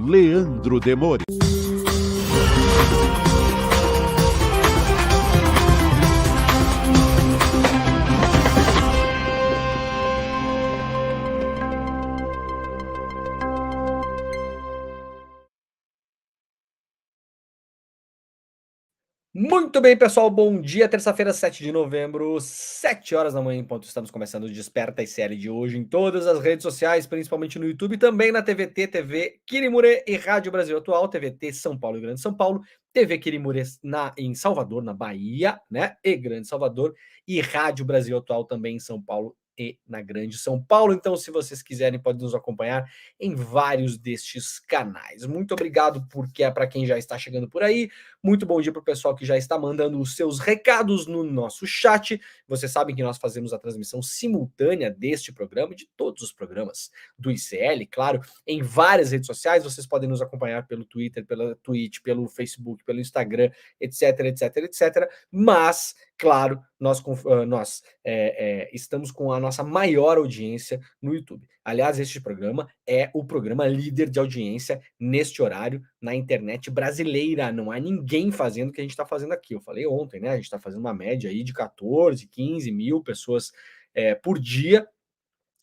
Leandro Demore. Muito bem, pessoal, bom dia, terça-feira, 7 de novembro, 7 horas da manhã em ponto. Estamos começando o Desperta ICL de hoje em todas as redes sociais, principalmente no YouTube, também na TVT, TV Quirimurê e Rádio Brasil Atual, TVT São Paulo e Grande São Paulo, TV Quirimurê em Salvador, na Bahia, né, e Grande Salvador, e Rádio Brasil Atual também em São Paulo e na Grande São Paulo. Então, se vocês quiserem, podem nos acompanhar em vários destes canais. Muito obrigado porque é para quem já está chegando por aí. Muito bom dia para o pessoal que já está mandando os seus recados no nosso chat. Vocês sabem que nós fazemos a transmissão simultânea deste programa e de todos os programas do ICL, claro, em várias redes sociais. Vocês podem nos acompanhar pelo Twitter, pela Twitch, pelo Facebook, pelo Instagram, etc, etc, etc. Mas, claro, nós estamos com a nossa maior audiência no YouTube. Aliás, este programa é o programa líder de audiência neste horário na internet brasileira. Não há ninguém fazendo o que a gente está fazendo aqui. Eu falei ontem, né? A gente está fazendo uma média aí de 14, 15 mil pessoas por dia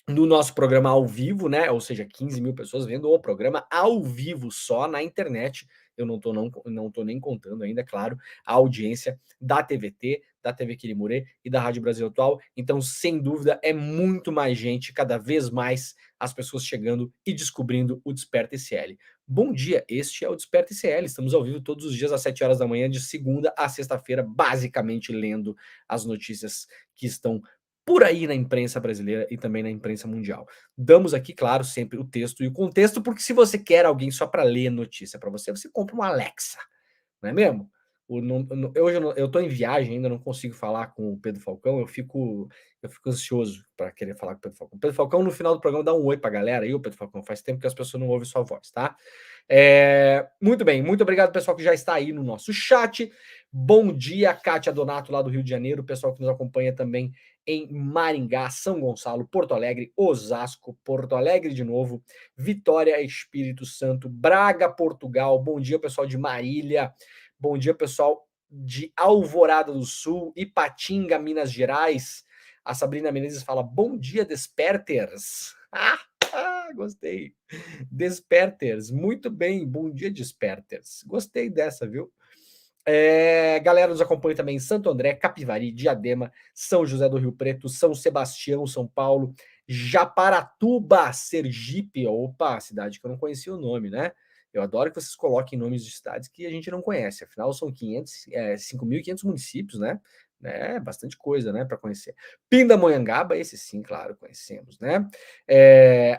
no nosso programa ao vivo, né? Ou seja, 15 mil pessoas vendo o programa ao vivo só na internet. Eu não tô nem contando ainda, claro, a audiência da TVT, da TV Quirimurê e da Rádio Brasil Atual. Então, sem dúvida, é muito mais gente, cada vez mais as pessoas chegando e descobrindo o Desperta ICL. Bom dia, este é o Desperta ICL. Estamos ao vivo todos os dias às 7 horas da manhã, de segunda a sexta-feira, basicamente lendo as notícias que estão por aí na imprensa brasileira e também na imprensa mundial. Damos aqui, claro, sempre o texto e o contexto, porque se você quer alguém só para ler notícia para você, você compra uma Alexa, não é mesmo? Hoje eu estou em viagem, ainda não consigo falar com o Pedro Falcão, eu fico ansioso para querer falar com o Pedro Falcão. O Pedro Falcão, no final do programa, dá um oi para a galera. E o Pedro Falcão, faz tempo que as pessoas não ouvem sua voz, tá? Muito bem, muito obrigado, pessoal, que já está aí no nosso chat. Bom dia, Kátia Donato, lá do Rio de Janeiro, o pessoal que nos acompanha também em Maringá, São Gonçalo, Porto Alegre, Osasco, Porto Alegre de novo, Vitória, Espírito Santo, Braga, Portugal. Bom dia, pessoal de Marília. Bom dia, pessoal de Alvorada do Sul, Ipatinga, Minas Gerais. A Sabrina Menezes fala: bom dia, Desperters. Gostei. Desperters, muito bem. Bom dia, Desperters. Gostei dessa, viu? Galera nos acompanha também em Santo André, Capivari, Diadema, São José do Rio Preto, São Sebastião, São Paulo, Japaratuba, Sergipe. Opa, cidade que eu não conhecia o nome, né? Eu adoro que vocês coloquem nomes de cidades que a gente não conhece. Afinal, são 5.500 municípios, né? Bastante coisa, né, para conhecer. Pindamonhangaba, esse sim, claro, conhecemos, né?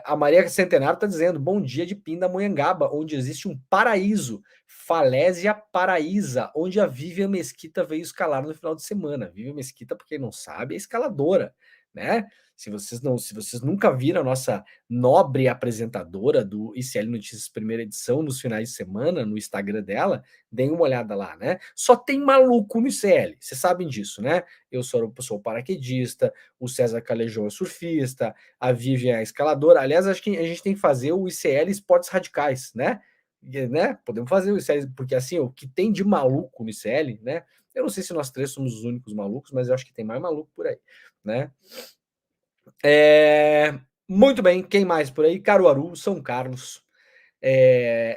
A Maria Centenário está dizendo: bom dia de Pindamonhangaba, onde existe um paraíso, Falésia Paraísa, onde a Vivian Mesquita veio escalar no final de semana. Vivian Mesquita, para quem não sabe, é escaladora, né? Se vocês nunca viram a nossa nobre apresentadora do ICL Notícias primeira edição nos finais de semana, no Instagram dela, deem uma olhada lá, né? Só tem maluco no ICL, vocês sabem disso, né? Eu sou paraquedista, o César Calejão é surfista, a Vivian é escaladora. Aliás, acho que a gente tem que fazer o ICL Esportes Radicais, né? Né? Podemos fazer o ICL, porque assim, o que tem de maluco no ICL, né? Eu não sei se nós três somos os únicos malucos, mas eu acho que tem mais maluco por aí, né? Muito bem, quem mais por aí? Caruaru, São Carlos,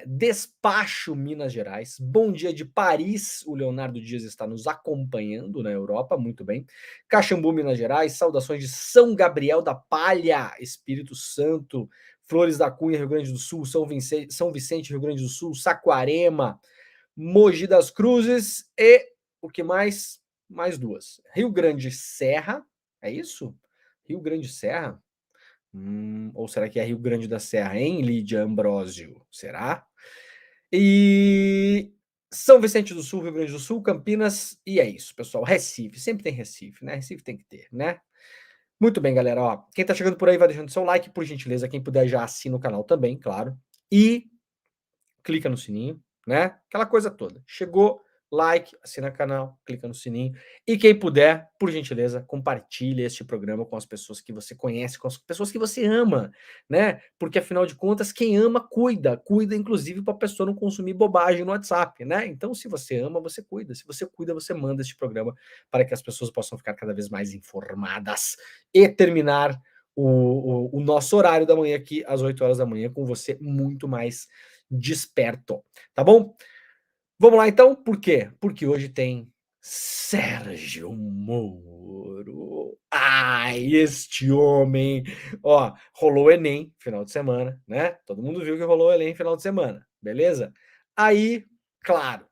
Despacho, Minas Gerais. Bom dia de Paris, o Leonardo Dias está nos acompanhando na Europa, muito bem. Caxambu, Minas Gerais, saudações de São Gabriel da Palha, Espírito Santo, Flores da Cunha, Rio Grande do Sul, São Vicente, Rio Grande do Sul, Saquarema, Mogi das Cruzes e o que mais? Mais duas. Rio Grande Serra, é isso? Rio Grande Serra? Ou será que é Rio Grande da Serra, hein, Lídia Ambrósio? Será? E São Vicente do Sul, Rio Grande do Sul, Campinas, e é isso, pessoal. Recife, sempre tem Recife, né? Recife tem que ter, né? Muito bem, galera. Ó, quem tá chegando por aí vai deixando seu like, por gentileza. Quem puder já assina o canal também, claro. E clica no sininho, né? Aquela coisa toda. Chegou, like, assina o canal, clica no sininho. E quem puder, por gentileza, compartilhe este programa com as pessoas que você conhece, com as pessoas que você ama, né? Porque afinal de contas, quem ama cuida, cuida inclusive para a pessoa não consumir bobagem no WhatsApp, né? Então, se você ama, você cuida. Se você cuida, você manda este programa para que as pessoas possam ficar cada vez mais informadas e terminar o nosso horário da manhã aqui às 8 horas da manhã com você muito mais desperto, tá bom? Vamos lá então, por quê? Porque hoje tem Sérgio Moro. Ai, este homem! Ó, rolou o Enem final de semana, né? Todo mundo viu que rolou o Enem final de semana, beleza? Aí, claro,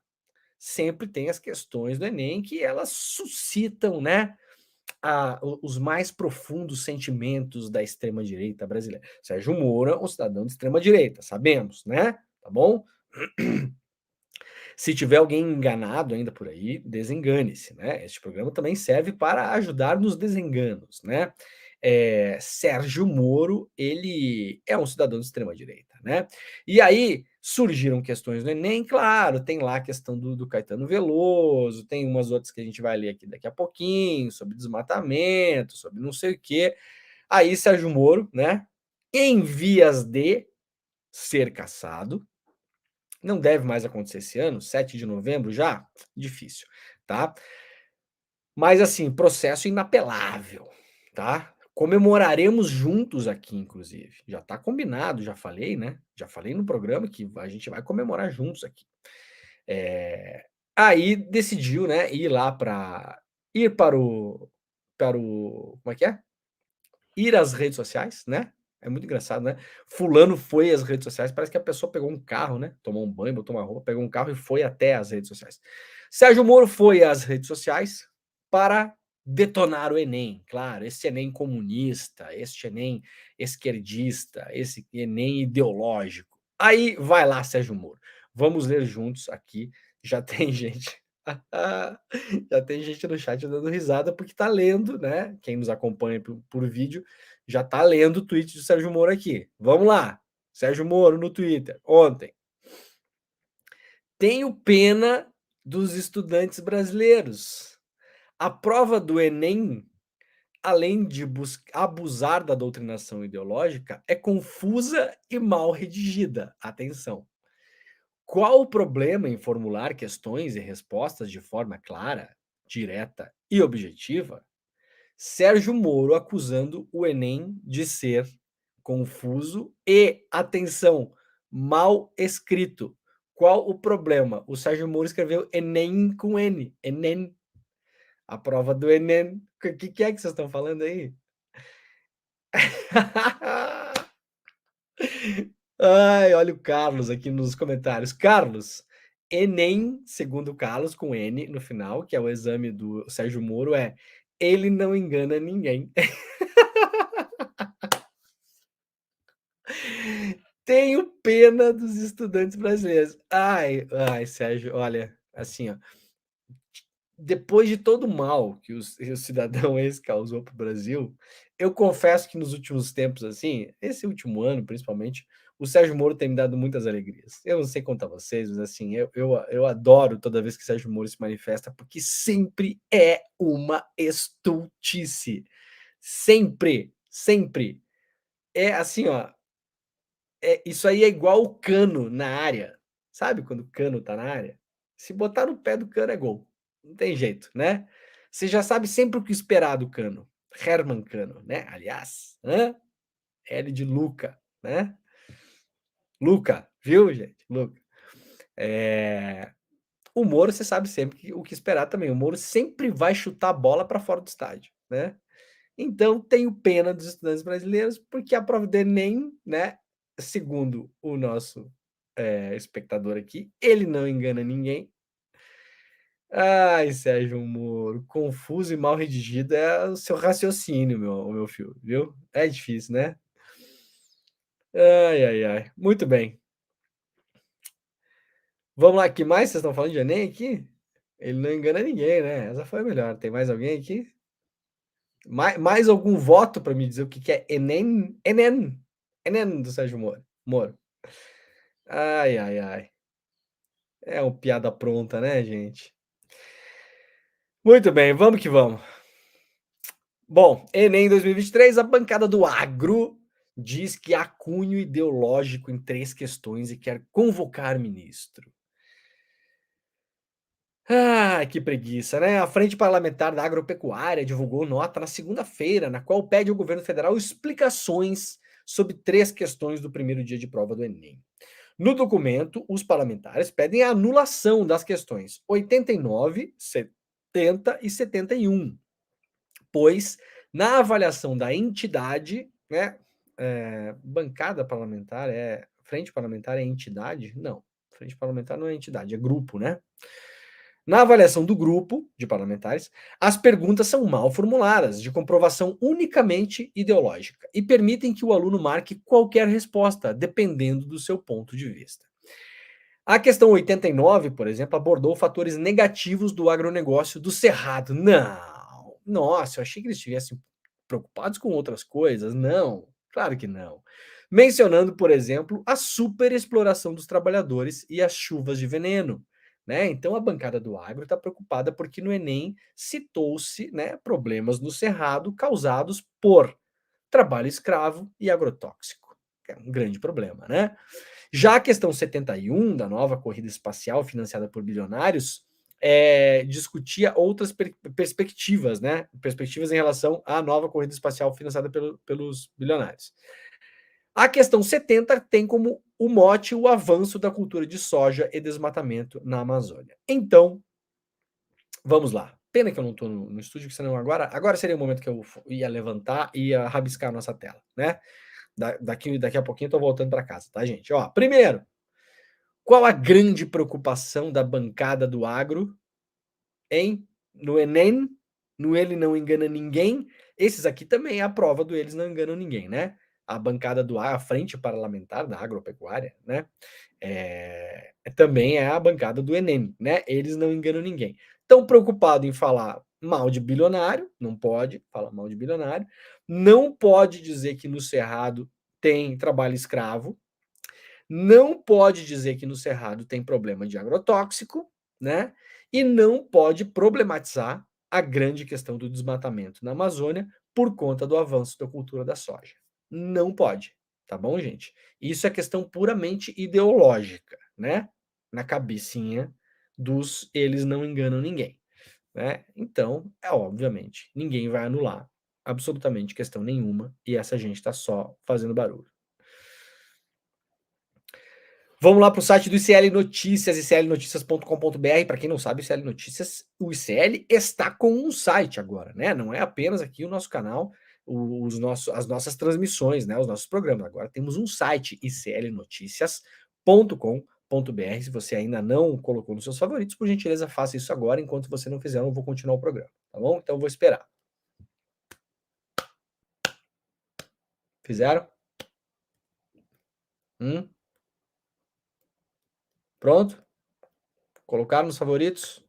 sempre tem as questões do Enem que elas suscitam, né, os mais profundos sentimentos da extrema direita brasileira. Sérgio Moro é um cidadão de extrema direita, sabemos, né? Tá bom? Se tiver alguém enganado ainda por aí, desengane-se, né? Este programa também serve para ajudar nos desenganos, né? Sérgio Moro, ele é um cidadão de extrema direita, né? E aí surgiram questões no Enem, claro, tem lá a questão do Caetano Veloso, tem umas outras que a gente vai ler aqui daqui a pouquinho, sobre desmatamento, sobre não sei o quê. Aí Sérgio Moro, né, em vias de ser cassado, não deve mais acontecer esse ano, 7 de novembro já? Difícil, tá? Mas assim, processo inapelável, tá? Comemoraremos juntos aqui, inclusive. Já tá combinado, já falei, né? Já falei no programa que a gente vai comemorar juntos aqui. Aí decidiu, né, ir para o como é que é? Ir às redes sociais, né? É muito engraçado, né? Fulano foi às redes sociais, parece que a pessoa pegou um carro, né? Tomou um banho, botou uma roupa, pegou um carro e foi até as redes sociais. Sérgio Moro foi às redes sociais para detonar o Enem, claro, esse Enem comunista, esse Enem esquerdista, esse Enem ideológico. Aí vai lá, Sérgio Moro. Vamos ler juntos aqui. Já tem gente. Já tem gente no chat dando risada porque tá lendo, né? Quem nos acompanha por vídeo já tá lendo o tweet do Sérgio Moro aqui. Vamos lá. Sérgio Moro no Twitter, ontem. Tenho pena dos estudantes brasileiros. A prova do Enem, além de abusar da doutrinação ideológica, é confusa e mal redigida. Atenção. Qual o problema em formular questões e respostas de forma clara, direta e objetiva? Sérgio Moro acusando o Enem de ser confuso e, atenção, mal escrito. Qual o problema? O Sérgio Moro escreveu Enem com N. Enem. A prova do Enem. O que é que vocês estão falando aí? Ai, olha o Carlos aqui nos comentários. Carlos, Enem, segundo o Carlos, com N no final, que é o exame do Sérgio Moro, é ele não engana ninguém. Tenho pena dos estudantes brasileiros. Ai, ai, Sérgio, olha, assim, ó, depois de todo o mal que o cidadão esse causou para o Brasil, eu confesso que nos últimos tempos, assim, esse último ano principalmente, o Sérgio Moro tem me dado muitas alegrias. Eu não sei contar vocês, mas assim, eu adoro toda vez que o Sérgio Moro se manifesta, porque sempre é uma estultice. Sempre, sempre. É assim, ó, isso aí é igual o Cano na área. Sabe quando o Cano tá na área? Se botar no pé do Cano é gol. Não tem jeito, né? Você já sabe sempre o que esperar do Cano. Herman Cano, né? Aliás, L de Luca, né? Luca, viu, gente? Luca. O Moro, você sabe sempre o que esperar também. O Moro sempre vai chutar a bola para fora do estádio, né? Então, tenho pena dos estudantes brasileiros, porque a prova do Enem, né, segundo o nosso espectador aqui, ele não engana ninguém. Ai, Sérgio Moro, confuso e mal redigido é o seu raciocínio, meu filho, viu? É difícil, né? Ai, ai, ai. Muito bem. Vamos lá, que mais vocês estão falando de Enem aqui? Ele não engana ninguém, né? Essa foi a melhor. Tem mais alguém aqui? Mais algum voto para me dizer o que é Enem? Enem. Enem do Sérgio Moro. Ai, ai, ai. É uma piada pronta, né, gente? Muito bem, vamos que vamos. Bom, Enem 2023, a bancada do agro diz que há cunho ideológico em 3 questões e quer convocar ministro. Ah, que preguiça, né? A Frente Parlamentar da Agropecuária divulgou nota na segunda-feira, na qual pede ao governo federal explicações sobre 3 questões do primeiro dia de prova do Enem. No documento, os parlamentares pedem a anulação das questões 89, 70 e 71, pois na avaliação da entidade, né, bancada parlamentar frente parlamentar é entidade? Não, frente parlamentar não é entidade, é grupo, né? Na avaliação do grupo de parlamentares, as perguntas são mal formuladas, de comprovação unicamente ideológica, e permitem que o aluno marque qualquer resposta, dependendo do seu ponto de vista. A questão 89, por exemplo, abordou fatores negativos do agronegócio do Cerrado. Não, nossa, eu achei que eles estivessem preocupados com outras coisas. Não, claro que não. Mencionando, por exemplo, a superexploração dos trabalhadores e as chuvas de veneno. Né? Então a bancada do agro está preocupada porque no Enem citou-se, né, problemas no Cerrado causados por trabalho escravo e agrotóxico. É um grande problema, né? Já a questão 71 da nova corrida espacial financiada por bilionários discutia outras perspectivas, né? Perspectivas em relação à nova corrida espacial financiada pelos bilionários. A questão 70 tem como o mote o avanço da cultura de soja e desmatamento na Amazônia. Então, vamos lá. Pena que eu não estou no estúdio, que senão agora seria o momento que eu ia levantar e ia rabiscar a nossa tela, né? Daqui a pouquinho eu tô voltando para casa, tá, gente? Ó, primeiro, qual a grande preocupação da bancada do agro, hein? No Enem, no Ele Não Engana Ninguém, esses aqui também é a prova do Eles Não Enganam Ninguém, né? A bancada do a frente parlamentar da agropecuária, né? Também é a bancada do Enem, né? Eles não enganam ninguém. Estão preocupados em falar mal de bilionário, não pode falar mal de bilionário, não pode dizer que no Cerrado tem trabalho escravo, não pode dizer que no Cerrado tem problema de agrotóxico, né? E não pode problematizar a grande questão do desmatamento na Amazônia por conta do avanço da cultura da soja. Não pode, tá bom, gente? Isso é questão puramente ideológica, né? Na cabecinha dos eles não enganam ninguém, né? Então, obviamente, ninguém vai anular absolutamente questão nenhuma e essa gente está só fazendo barulho. Vamos lá para o site do ICL Notícias, iclnoticias.com.br. Para quem não sabe, ICL Notícias, o ICL está com um site agora, né? Não é apenas aqui o nosso canal, as nossas transmissões, né? Os nossos programas. Agora temos um site, iclnoticias.com.br. Se você ainda não colocou nos seus favoritos, por gentileza, faça isso agora. Enquanto você não fizer, eu vou continuar o programa, tá bom? Então, eu vou esperar. Fizeram? Pronto? Colocaram nos favoritos?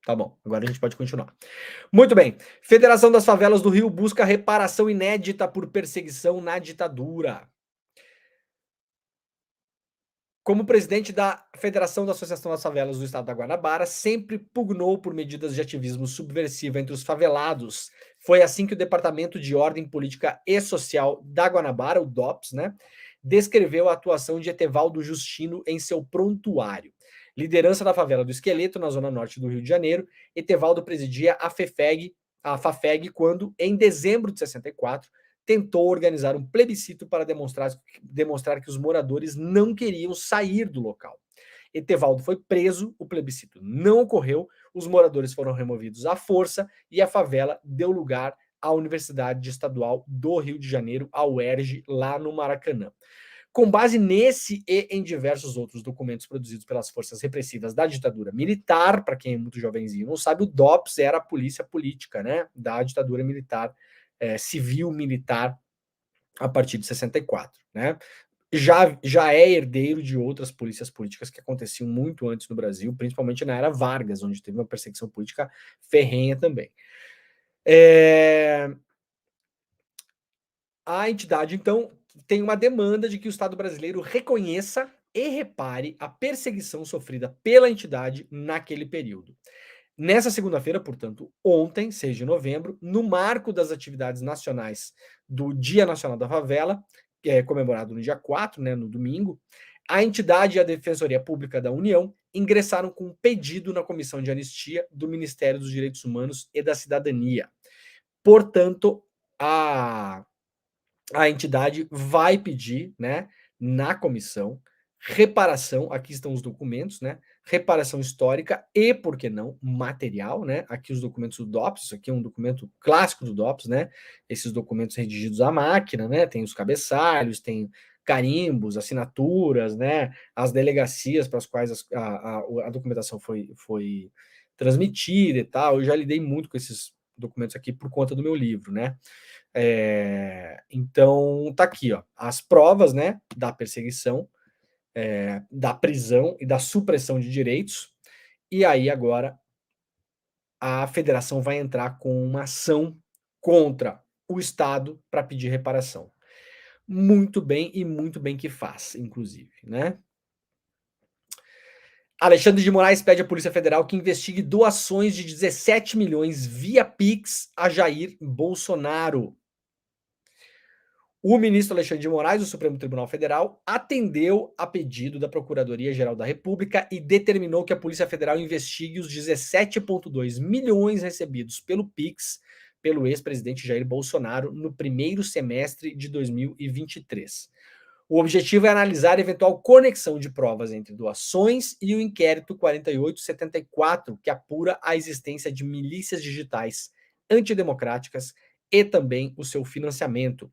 Tá bom, agora a gente pode continuar. Muito bem. Federação das Favelas do Rio busca reparação inédita por perseguição na ditadura. Como presidente da Federação da Associação das Favelas do Estado da Guanabara, sempre pugnou por medidas de ativismo subversivo entre os favelados. Foi assim que o Departamento de Ordem Política e Social da Guanabara, o DOPS, né, descreveu a atuação de Etevaldo Justino em seu prontuário. Liderança da favela do Esqueleto, na zona norte do Rio de Janeiro, Etevaldo presidia a FAFEG, quando, em dezembro de 64, tentou organizar um plebiscito para demonstrar que os moradores não queriam sair do local. Etevaldo foi preso, o plebiscito não ocorreu, os moradores foram removidos à força e a favela deu lugar à Universidade Estadual do Rio de Janeiro, a UERJ, lá no Maracanã. Com base nesse e em diversos outros documentos produzidos pelas forças repressivas da ditadura militar, para quem é muito jovenzinho não sabe, o DOPS era a polícia política, né, da ditadura militar, civil-militar, a partir de 64, né? Já é herdeiro de outras polícias políticas que aconteciam muito antes no Brasil, principalmente na era Vargas, onde teve uma perseguição política ferrenha também. A entidade, então, tem uma demanda de que o Estado brasileiro reconheça e repare a perseguição sofrida pela entidade naquele período. Nessa segunda-feira, portanto, ontem, 6 de novembro, no marco das atividades nacionais do Dia Nacional da Favela, que é comemorado no dia 4, né, no domingo, a entidade e a Defensoria Pública da União ingressaram com um pedido na Comissão de Anistia do Ministério dos Direitos Humanos e da Cidadania. Portanto, a entidade vai pedir, né, na comissão, reparação, aqui estão os documentos, né, reparação histórica e, por que não, material, né, aqui os documentos do DOPS, isso aqui é um documento clássico do DOPS, né, esses documentos redigidos à máquina, né, tem os cabeçalhos, tem carimbos, assinaturas, né, as delegacias para as quais a documentação foi transmitida e tal, eu já lidei muito com esses documentos aqui por conta do meu livro, né, então tá aqui, ó, as provas, né, da perseguição, da prisão e da supressão de direitos. E aí agora a federação vai entrar com uma ação contra o Estado para pedir reparação. Muito bem e muito bem que faz, inclusive, né? Alexandre de Moraes pede à Polícia Federal que investigue doações de 17 milhões via Pix a Jair Bolsonaro. O ministro Alexandre de Moraes, do Supremo Tribunal Federal, atendeu a pedido da Procuradoria-Geral da República e determinou que a Polícia Federal investigue os 17,2 milhões recebidos pelo Pix pelo ex-presidente Jair Bolsonaro no primeiro semestre de 2023. O objetivo é analisar eventual conexão de provas entre doações e o inquérito 4874, que apura a existência de milícias digitais antidemocráticas e também o seu financiamento.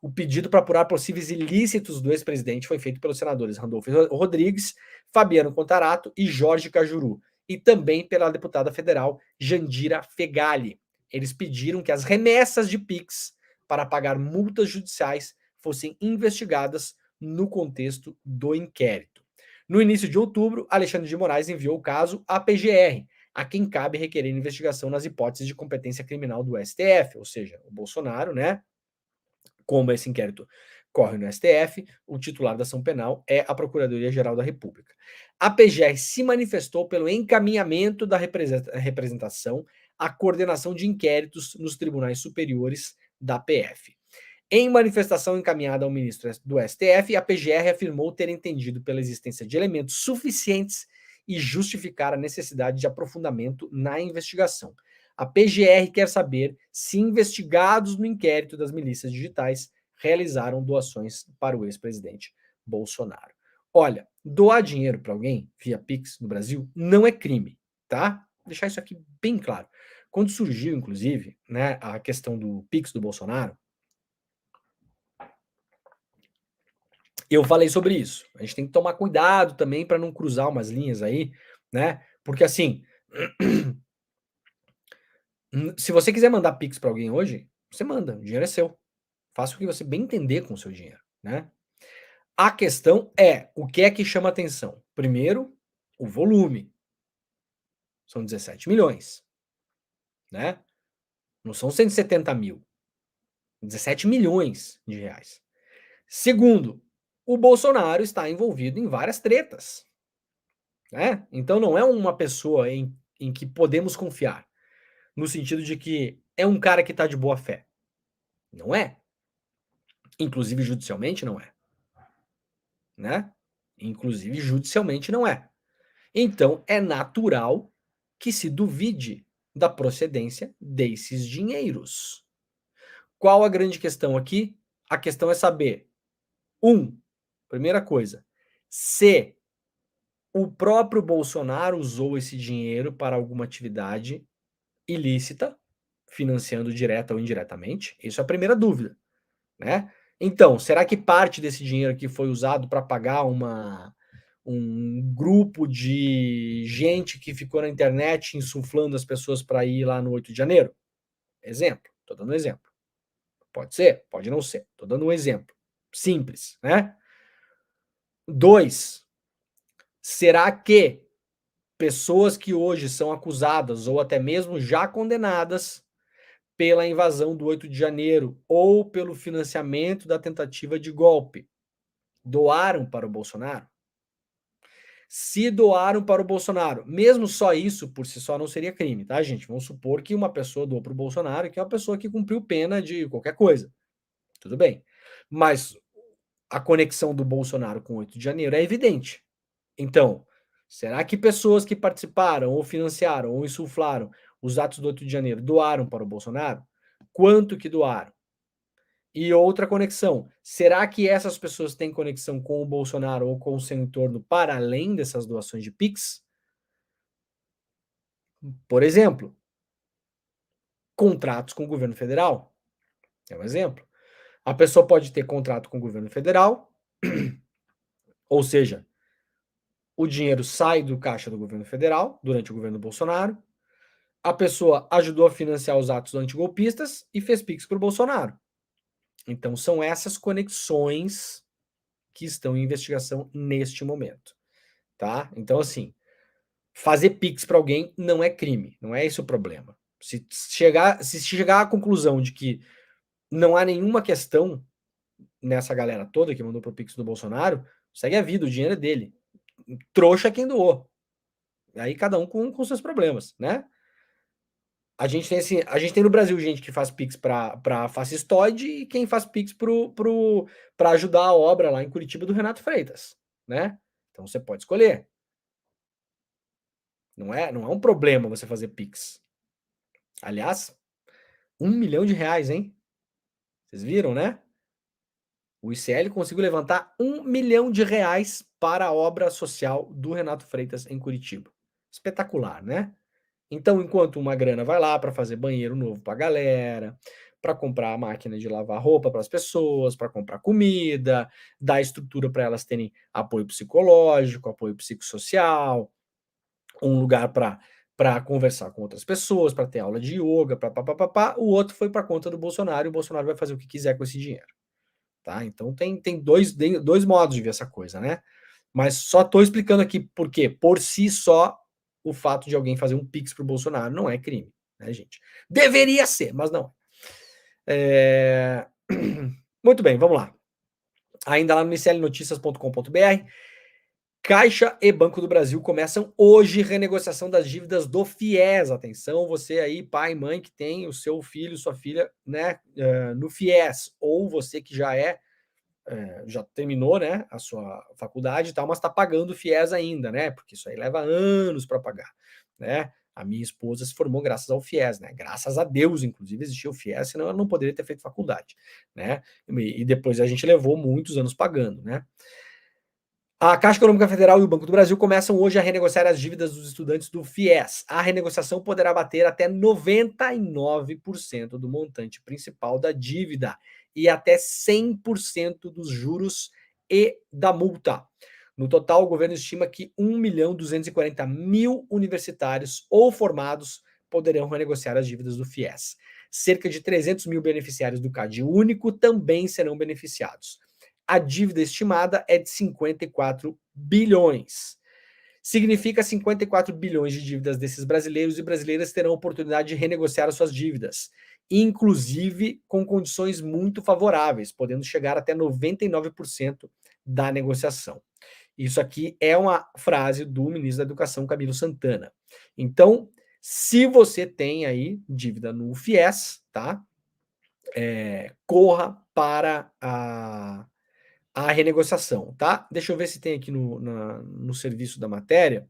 O pedido para apurar possíveis ilícitos do ex-presidente foi feito pelos senadores Randolfo Rodrigues, Fabiano Contarato e Jorge Cajuru, e também pela deputada federal Jandira Fegali. Eles pediram que as remessas de Pix para pagar multas judiciais fossem investigadas no contexto do inquérito. No início de outubro, Alexandre de Moraes enviou o caso à PGR, a quem cabe requerer investigação nas hipóteses de competência criminal do STF, ou seja, o Bolsonaro, né? Como esse inquérito corre no STF, o titular da ação penal é a Procuradoria-Geral da República. A PGR se manifestou pelo encaminhamento da representação à coordenação de inquéritos nos tribunais superiores da PF. Em manifestação encaminhada ao ministro do STF, a PGR afirmou ter entendido pela existência de elementos suficientes e justificar a necessidade de aprofundamento na investigação. A PGR quer saber se investigados no inquérito das milícias digitais realizaram doações para o ex-presidente Bolsonaro. Olha, doar dinheiro para alguém via Pix no Brasil não é crime, tá? Vou deixar isso aqui bem claro. Quando surgiu, inclusive, né, a questão do Pix do Bolsonaro, eu falei sobre isso. A gente tem que tomar cuidado também para não cruzar umas linhas aí, né? Porque assim, se você quiser mandar Pix para alguém hoje, você manda, o dinheiro é seu. Faça o que você bem entender com o seu dinheiro, né? A questão é, o que é que chama atenção? Primeiro, o volume. São 17 milhões, né? Não são 170 mil. 17 milhões de reais. Segundo, o Bolsonaro está envolvido em várias tretas, né? Então não é uma pessoa em que podemos confiar, no sentido de que é um cara que está de boa fé. Não é. Inclusive judicialmente não é, né? Inclusive judicialmente não é. Então é natural que se duvide da procedência desses dinheiros. Qual a grande questão aqui? A questão é saber, primeira coisa, se o próprio Bolsonaro usou esse dinheiro para alguma atividade ilícita, financiando direta ou indiretamente. Isso é a primeira dúvida, né? Então, será que parte desse dinheiro aqui foi usado para pagar um grupo de gente que ficou na internet insuflando as pessoas para ir lá no 8 de janeiro? Exemplo, estou dando um exemplo. Pode ser, pode não ser. Estou dando um exemplo simples, né? 2, será que pessoas que hoje são acusadas ou até mesmo já condenadas pela invasão do 8 de janeiro ou pelo financiamento da tentativa de golpe doaram para o Bolsonaro? se doaram para o Bolsonaro. Mesmo só isso, por si só, não seria crime, tá, gente? Vamos supor que uma pessoa doou para o Bolsonaro, que é uma pessoa que cumpriu pena de qualquer coisa. Tudo bem. Mas a conexão do Bolsonaro com o 8 de janeiro é evidente. Então, será que pessoas que participaram, ou financiaram, ou insuflaram os atos do 8 de janeiro doaram para o Bolsonaro? Quanto que doaram? E outra conexão, será que essas pessoas têm conexão com o Bolsonaro ou com o seu entorno para além dessas doações de Pix? Por exemplo, contratos com o governo federal, é um exemplo. A pessoa pode ter contrato com o governo federal, ou seja, o dinheiro sai do caixa do governo federal durante o governo Bolsonaro, a pessoa ajudou a financiar os atos antigolpistas e fez Pix para o Bolsonaro. Então são essas conexões que estão em investigação neste momento, tá? Então assim, fazer Pix para alguém não é crime, não é esse o problema. Se chegar à conclusão de que não há nenhuma questão nessa galera toda que mandou pro Pix do Bolsonaro, segue a vida, o dinheiro é dele. Trouxa é quem doou. Aí cada um com seus problemas, né? A gente tem no Brasil gente que faz Pix pra fascistoide e quem faz Pix pra ajudar a obra lá em Curitiba do Renato Freitas, né? Então você pode escolher. Não é um problema você fazer Pix. Aliás, R$ 1 milhão, hein? Vocês viram, né? O ICL conseguiu levantar R$ 1 milhão para a obra social do Renato Freitas em Curitiba. Espetacular, né? Então, enquanto uma grana vai lá para fazer banheiro novo para a galera, para comprar a máquina de lavar roupa para as pessoas, para comprar comida, dar estrutura para elas terem apoio psicológico, apoio psicossocial, um lugar para conversar com outras pessoas, para ter aula de yoga, papapá, o outro foi para conta do Bolsonaro e o Bolsonaro vai fazer o que quiser com esse dinheiro. Tá? Então tem dois modos de ver essa coisa, né? Mas só estou explicando aqui por quê. Por si só, o fato de alguém fazer um Pix pro Bolsonaro não é crime, né, gente? Deveria ser, mas não. Muito bem, vamos lá. Ainda lá no miclnoticias.com.br, Caixa e Banco do Brasil começam hoje renegociação das dívidas do FIES. Atenção, você aí, pai, mãe, que tem o seu filho, sua filha, né, no FIES, ou você que já terminou, né, a sua faculdade e tal, mas está pagando o FIES ainda, né? Porque isso aí leva anos para pagar, né? A minha esposa se formou graças ao FIES, né? Graças a Deus, inclusive, existia o FIES, senão ela não poderia ter feito faculdade, né? E depois a gente levou muitos anos pagando, né? A Caixa Econômica Federal e o Banco do Brasil começam hoje a renegociar as dívidas dos estudantes do FIES. A renegociação poderá bater até 99% do montante principal da dívida e até 100% dos juros e da multa. No total, o governo estima que 1.240.000 universitários ou formados poderão renegociar as dívidas do FIES. Cerca de 300 mil beneficiários do CAD único também serão beneficiados. A dívida estimada é de 54 bilhões. Significa 54 bilhões de dívidas desses brasileiros e brasileiras terão oportunidade de renegociar as suas dívidas, inclusive com condições muito favoráveis, podendo chegar até 99% da negociação. Isso aqui é uma frase do ministro da Educação, Camilo Santana. Então, se você tem aí dívida no FIES, tá? Corra para a renegociação, tá? Deixa eu ver se tem aqui no serviço da matéria,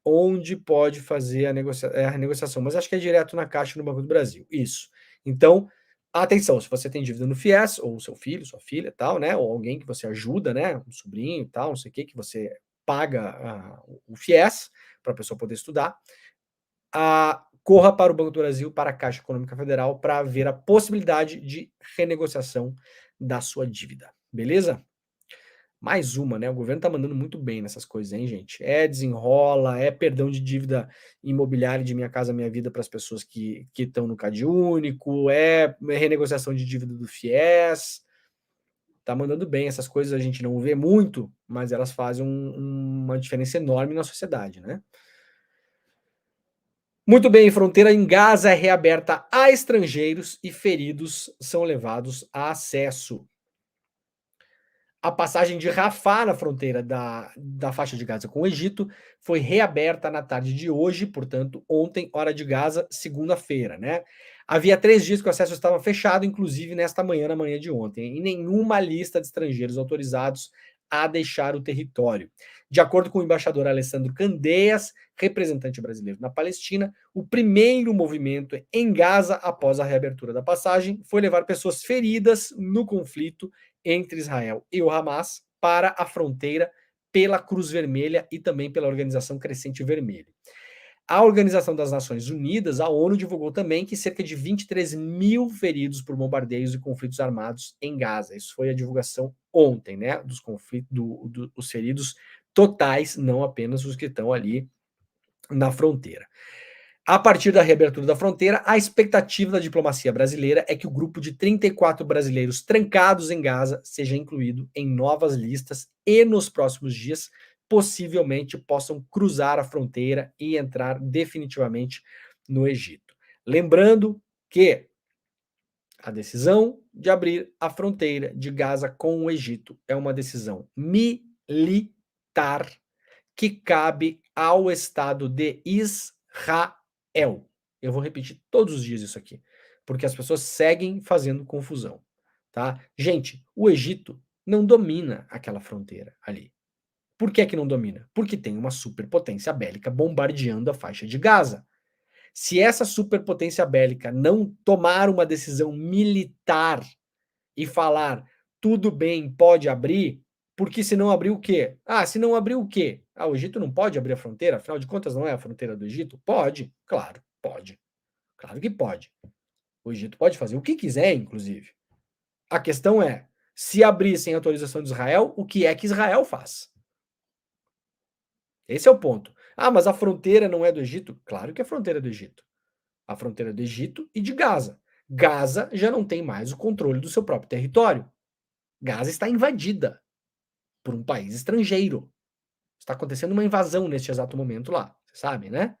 onde pode fazer a renegociação, mas acho que é direto na Caixa no Banco do Brasil. Isso. Então, atenção, se você tem dívida no FIES, ou seu filho, sua filha, tal, né? Ou alguém que você ajuda, né? Um sobrinho, tal, não sei o que você paga o FIES para a pessoa poder estudar. Corra para o Banco do Brasil, para a Caixa Econômica Federal, para ver a possibilidade de renegociação da sua dívida. Beleza? Mais uma, né? O governo tá mandando muito bem nessas coisas, hein, gente? Desenrola, perdão de dívida imobiliária de Minha Casa Minha Vida para as pessoas que estão no Cade Único, renegociação de dívida do FIES. Tá mandando bem essas coisas, a gente não vê muito, mas elas fazem uma diferença enorme na sociedade, né? Muito bem, fronteira em Gaza é reaberta a estrangeiros e feridos são levados a acesso. A passagem de Rafah na fronteira da faixa de Gaza com o Egito foi reaberta na tarde de hoje, portanto, ontem, hora de Gaza, segunda-feira, né? Havia 3 dias que o acesso estava fechado, inclusive nesta manhã, na manhã de ontem, e nenhuma lista de estrangeiros autorizados a deixar o território. De acordo com o embaixador Alessandro Candeias, representante brasileiro na Palestina, o primeiro movimento em Gaza após a reabertura da passagem foi levar pessoas feridas no conflito entre Israel e o Hamas para a fronteira pela Cruz Vermelha e também pela Organização Crescente Vermelho. A Organização das Nações Unidas, a ONU, divulgou também que cerca de 23 mil feridos por bombardeios e conflitos armados em Gaza. Isso foi a divulgação ontem, né? Dos conflitos, dos feridos totais, não apenas os que estão ali na fronteira. A partir da reabertura da fronteira, a expectativa da diplomacia brasileira é que o grupo de 34 brasileiros trancados em Gaza seja incluído em novas listas e nos próximos dias possivelmente possam cruzar a fronteira e entrar definitivamente no Egito. Lembrando que a decisão de abrir a fronteira de Gaza com o Egito é uma decisão militar que cabe ao Estado de Israel. Eu vou repetir todos os dias isso aqui, porque as pessoas seguem fazendo confusão, tá? Gente, o Egito não domina aquela fronteira ali. Por que que não domina? Porque tem uma superpotência bélica bombardeando a faixa de Gaza. Se essa superpotência bélica não tomar uma decisão militar e falar tudo bem, pode abrir, porque se não abrir o quê? Ah, se não abrir o quê? Ah, o Egito não pode abrir a fronteira, afinal de contas não é a fronteira do Egito? Pode, claro, pode. Claro que pode. O Egito pode fazer o que quiser, inclusive. A questão é, se abrir sem autorização de Israel, o que é que Israel faz? Esse é o ponto. Ah, mas a fronteira não é do Egito? Claro que é a fronteira do Egito. A fronteira do Egito e de Gaza. Gaza já não tem mais o controle do seu próprio território. Gaza está invadida por um país estrangeiro. Está acontecendo uma invasão neste exato momento lá, você sabe, né?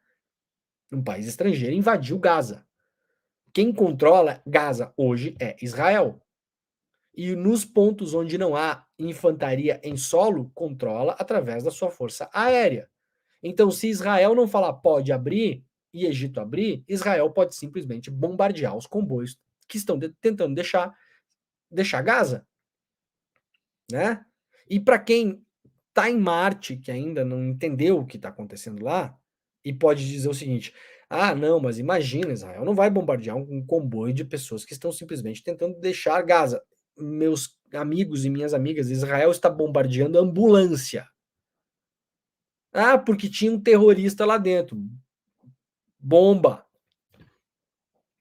Um país estrangeiro invadiu Gaza. Quem controla Gaza hoje é Israel. E nos pontos onde não há infantaria em solo, controla através da sua força aérea. Então, se Israel não falar pode abrir e Egito abrir, Israel pode simplesmente bombardear os comboios que estão tentando deixar Gaza, né? E para quem está em Marte, que ainda não entendeu o que está acontecendo lá, e pode dizer o seguinte: ah, não, mas imagina, Israel não vai bombardear um comboio de pessoas que estão simplesmente tentando deixar Gaza. Meus amigos e minhas amigas, Israel está bombardeando ambulância. Ah, porque tinha um terrorista lá dentro. Bomba.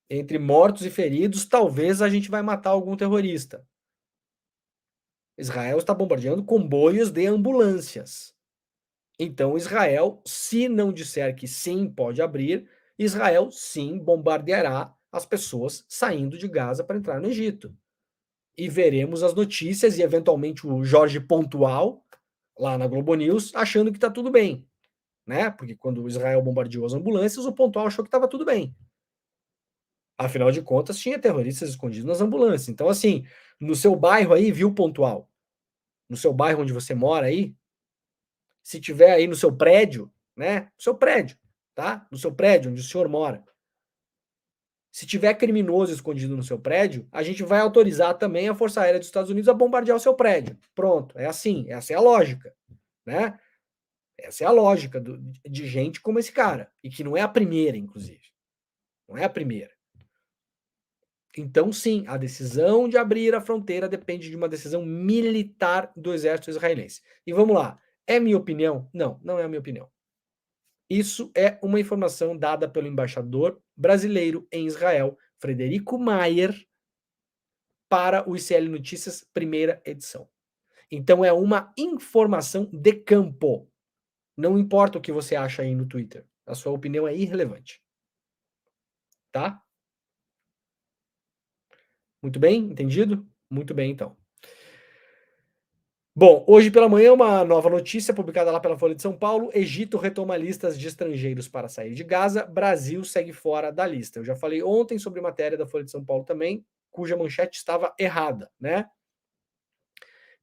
Entre mortos e feridos, talvez a gente vai matar algum terrorista. Israel está bombardeando comboios de ambulâncias. Então, Israel, se não disser que sim, pode abrir, Israel sim bombardeará as pessoas saindo de Gaza para entrar no Egito. E veremos as notícias e, eventualmente, o Jorge Pontual, lá na Globo News, achando que está tudo bem. Né? Porque quando Israel bombardeou as ambulâncias, o Pontual achou que estava tudo bem. Afinal de contas, tinha terroristas escondidos nas ambulâncias. Então, assim, no seu bairro aí, viu, Pontual? No seu bairro onde você mora aí, se tiver aí no seu prédio, né? No seu prédio, tá? No seu prédio onde o senhor mora. Se tiver criminoso escondido no seu prédio, a gente vai autorizar também a Força Aérea dos Estados Unidos a bombardear o seu prédio. Pronto, é assim, essa é a lógica, né? Essa é a lógica de gente como esse cara, e que não é a primeira, inclusive. Não é a primeira. Então, sim, a decisão de abrir a fronteira depende de uma decisão militar do exército israelense. E vamos lá, é minha opinião? Não, não é a minha opinião. Isso é uma informação dada pelo embaixador brasileiro em Israel, Frederico Maier, para o ICL Notícias, primeira edição. Então é uma informação de campo. Não importa o que você acha aí no Twitter. A sua opinião é irrelevante. Tá? Muito bem? Entendido? Muito bem, então. Bom, hoje pela manhã, uma nova notícia publicada lá pela Folha de São Paulo: Egito retoma listas de estrangeiros para sair de Gaza, Brasil segue fora da lista. Eu já falei ontem sobre matéria da Folha de São Paulo também, cuja manchete estava errada, né?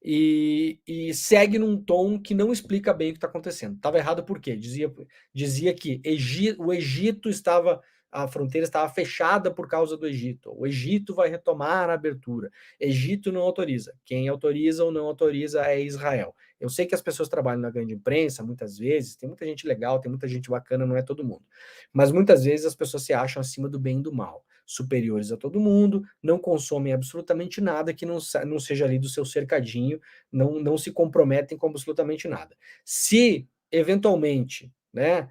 e segue num tom que não explica bem o que está acontecendo. Estava errado por quê? Dizia que o Egito estava, a fronteira estava fechada por causa do Egito. O Egito vai retomar a abertura. Egito não autoriza. Quem autoriza ou não autoriza é Israel. Eu sei que as pessoas trabalham na grande imprensa, muitas vezes, tem muita gente legal, tem muita gente bacana, não é todo mundo. Mas muitas vezes as pessoas se acham acima do bem e do mal, superiores a todo mundo, não consomem absolutamente nada que não seja ali do seu cercadinho, não se comprometem com absolutamente nada. Se, eventualmente, né,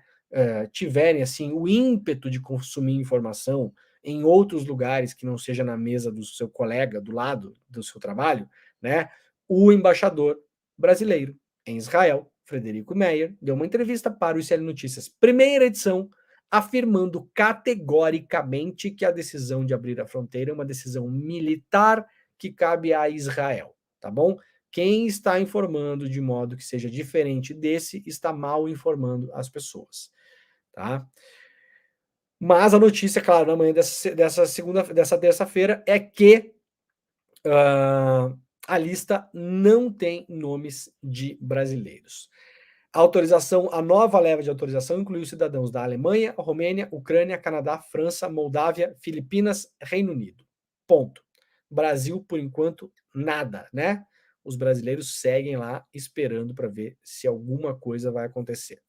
tiverem assim o ímpeto de consumir informação em outros lugares que não seja na mesa do seu colega, do lado do seu trabalho, né, o embaixador brasileiro em Israel, Frederico Meyer, deu uma entrevista para o ICL Notícias, primeira edição, afirmando categoricamente que a decisão de abrir a fronteira é uma decisão militar que cabe a Israel, tá bom? Quem está informando de modo que seja diferente desse está mal informando as pessoas, tá? Mas a notícia, claro, na manhã dessa terça-feira é que a lista não tem nomes de brasileiros. A nova leva de autorização incluiu cidadãos da Alemanha, Romênia, Ucrânia, Canadá, França, Moldávia, Filipinas, Reino Unido. Ponto. Brasil, por enquanto, nada, né? Os brasileiros seguem lá esperando para ver se alguma coisa vai acontecer.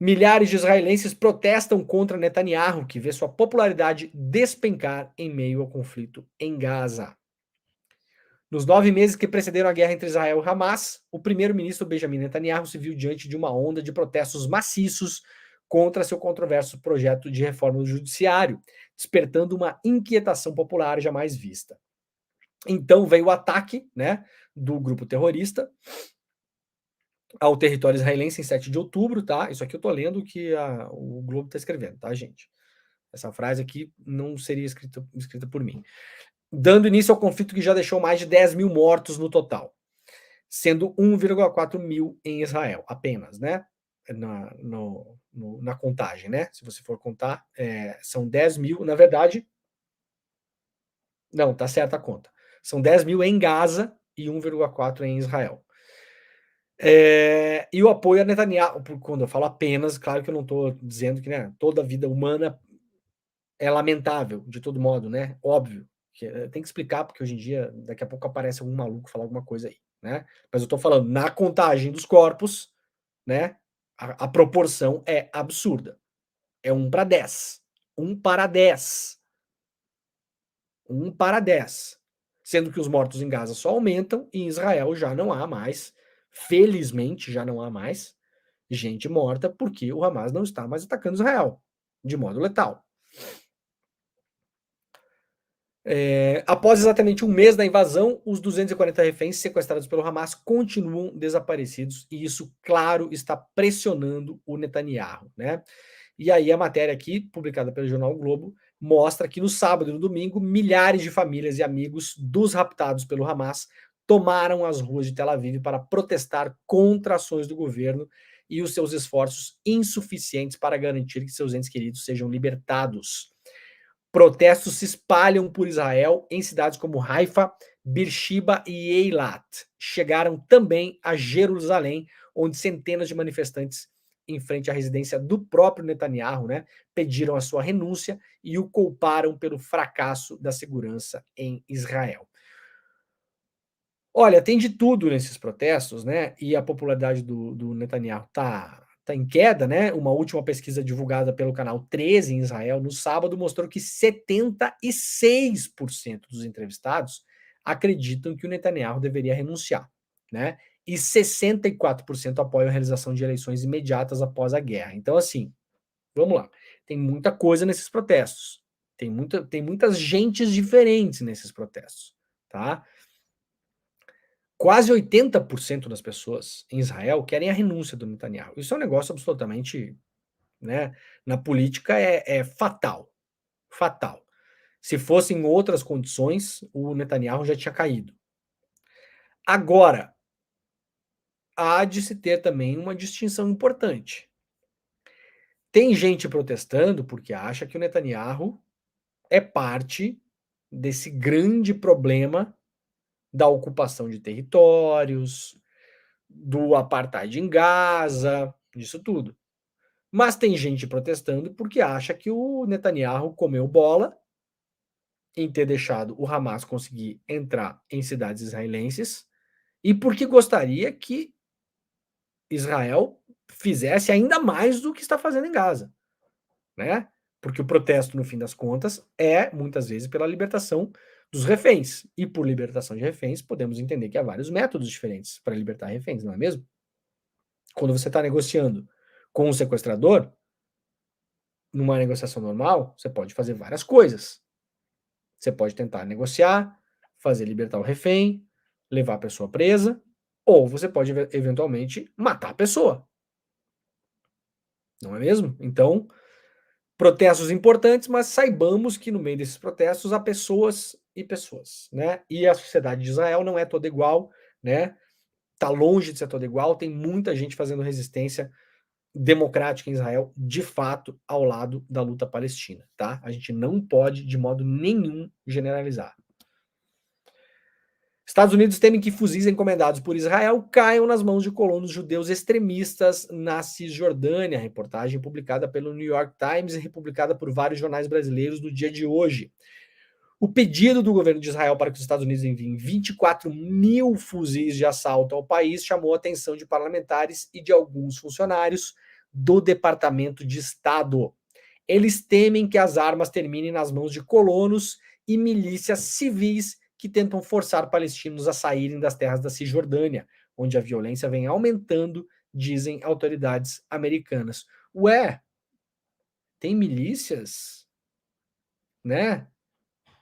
Milhares de israelenses protestam contra Netanyahu, que vê sua popularidade despencar em meio ao conflito em Gaza. Nos 9 meses que precederam a guerra entre Israel e Hamas, o primeiro-ministro Benjamin Netanyahu se viu diante de uma onda de protestos maciços contra seu controverso projeto de reforma do judiciário, despertando uma inquietação popular jamais vista. Então veio o ataque, né, do grupo terrorista ao território israelense em 7 de outubro, tá? Isso aqui eu tô lendo o que o Globo está escrevendo, tá, gente? Essa frase aqui não seria escrita por mim. Dando início ao conflito que já deixou mais de 10 mil mortos no total, sendo 1,4 mil em Israel, apenas, né? Na contagem, né? Se você for contar, são 10 mil, na verdade. Não, tá certa a conta. São 10 mil em Gaza e 1,4 em Israel. E o apoio a Netanyahu, quando eu falo apenas, claro que eu não estou dizendo que, né, toda a vida humana é lamentável, de todo modo, né? Óbvio. Tem que explicar, porque hoje em dia, daqui a pouco aparece algum maluco falar alguma coisa aí, né? Mas eu tô falando, na contagem dos corpos, né? A proporção é absurda. É 1 para 10. 1 para 10. 1 para 10. Sendo que os mortos em Gaza só aumentam e em Israel já não há mais, felizmente já não há mais, gente morta porque o Hamas não está mais atacando Israel de modo letal. Após exatamente um mês da invasão, os 240 reféns sequestrados pelo Hamas continuam desaparecidos e isso, claro, está pressionando o Netanyahu, né? E aí a matéria aqui, publicada pelo jornal o Globo, mostra que no sábado e no domingo, milhares de famílias e amigos dos raptados pelo Hamas tomaram as ruas de Tel Aviv para protestar contra ações do governo e os seus esforços insuficientes para garantir que seus entes queridos sejam libertados. Protestos se espalham por Israel em cidades como Haifa, Beersheba e Eilat. Chegaram também a Jerusalém, onde centenas de manifestantes em frente à residência do próprio Netanyahu, né, pediram a sua renúncia e o culparam pelo fracasso da segurança em Israel. Olha, tem de tudo nesses protestos, né? E a popularidade do Netanyahu tá em queda, né? Uma última pesquisa divulgada pelo canal 13 em Israel no sábado mostrou que 76% dos entrevistados acreditam que o Netanyahu deveria renunciar, né? E 64% apoiam a realização de eleições imediatas após a guerra. Então, assim, vamos lá. Tem muita coisa nesses protestos. Tem muitas gentes diferentes nesses protestos, tá? Quase 80% das pessoas em Israel querem a renúncia do Netanyahu. Isso é um negócio absolutamente, né, na política é fatal, fatal. Se fossem outras condições, o Netanyahu já tinha caído. Agora, há de se ter também uma distinção importante. Tem gente protestando porque acha que o Netanyahu é parte desse grande problema da ocupação de territórios, do apartheid em Gaza, disso tudo. Mas tem gente protestando porque acha que o Netanyahu comeu bola em ter deixado o Hamas conseguir entrar em cidades israelenses e porque gostaria que Israel fizesse ainda mais do que está fazendo em Gaza, né? Porque o protesto, no fim das contas, é muitas vezes pela libertação dos reféns. E por libertação de reféns, podemos entender que há vários métodos diferentes para libertar reféns, não é mesmo? Quando você está negociando com um sequestrador, numa negociação normal, você pode fazer várias coisas. Você pode tentar negociar, fazer libertar o refém, levar a pessoa presa, ou você pode eventualmente matar a pessoa. Não é mesmo? Então, protestos importantes, mas saibamos que no meio desses protestos há pessoas e pessoas, né? E a sociedade de Israel não é toda igual, né? Tá longe de ser toda igual, tem muita gente fazendo resistência democrática em Israel, de fato, ao lado da luta palestina, tá? A gente não pode, de modo nenhum, generalizar. Estados Unidos temem que fuzis encomendados por Israel caiam nas mãos de colonos judeus extremistas na Cisjordânia. Reportagem publicada pelo New York Times e republicada por vários jornais brasileiros no dia de hoje. O pedido do governo de Israel para que os Estados Unidos enviem 24 mil fuzis de assalto ao país chamou a atenção de parlamentares e de alguns funcionários do Departamento de Estado. Eles temem que as armas terminem nas mãos de colonos e milícias civis que tentam forçar palestinos a saírem das terras da Cisjordânia, onde a violência vem aumentando, dizem autoridades americanas. Ué, tem milícias, né,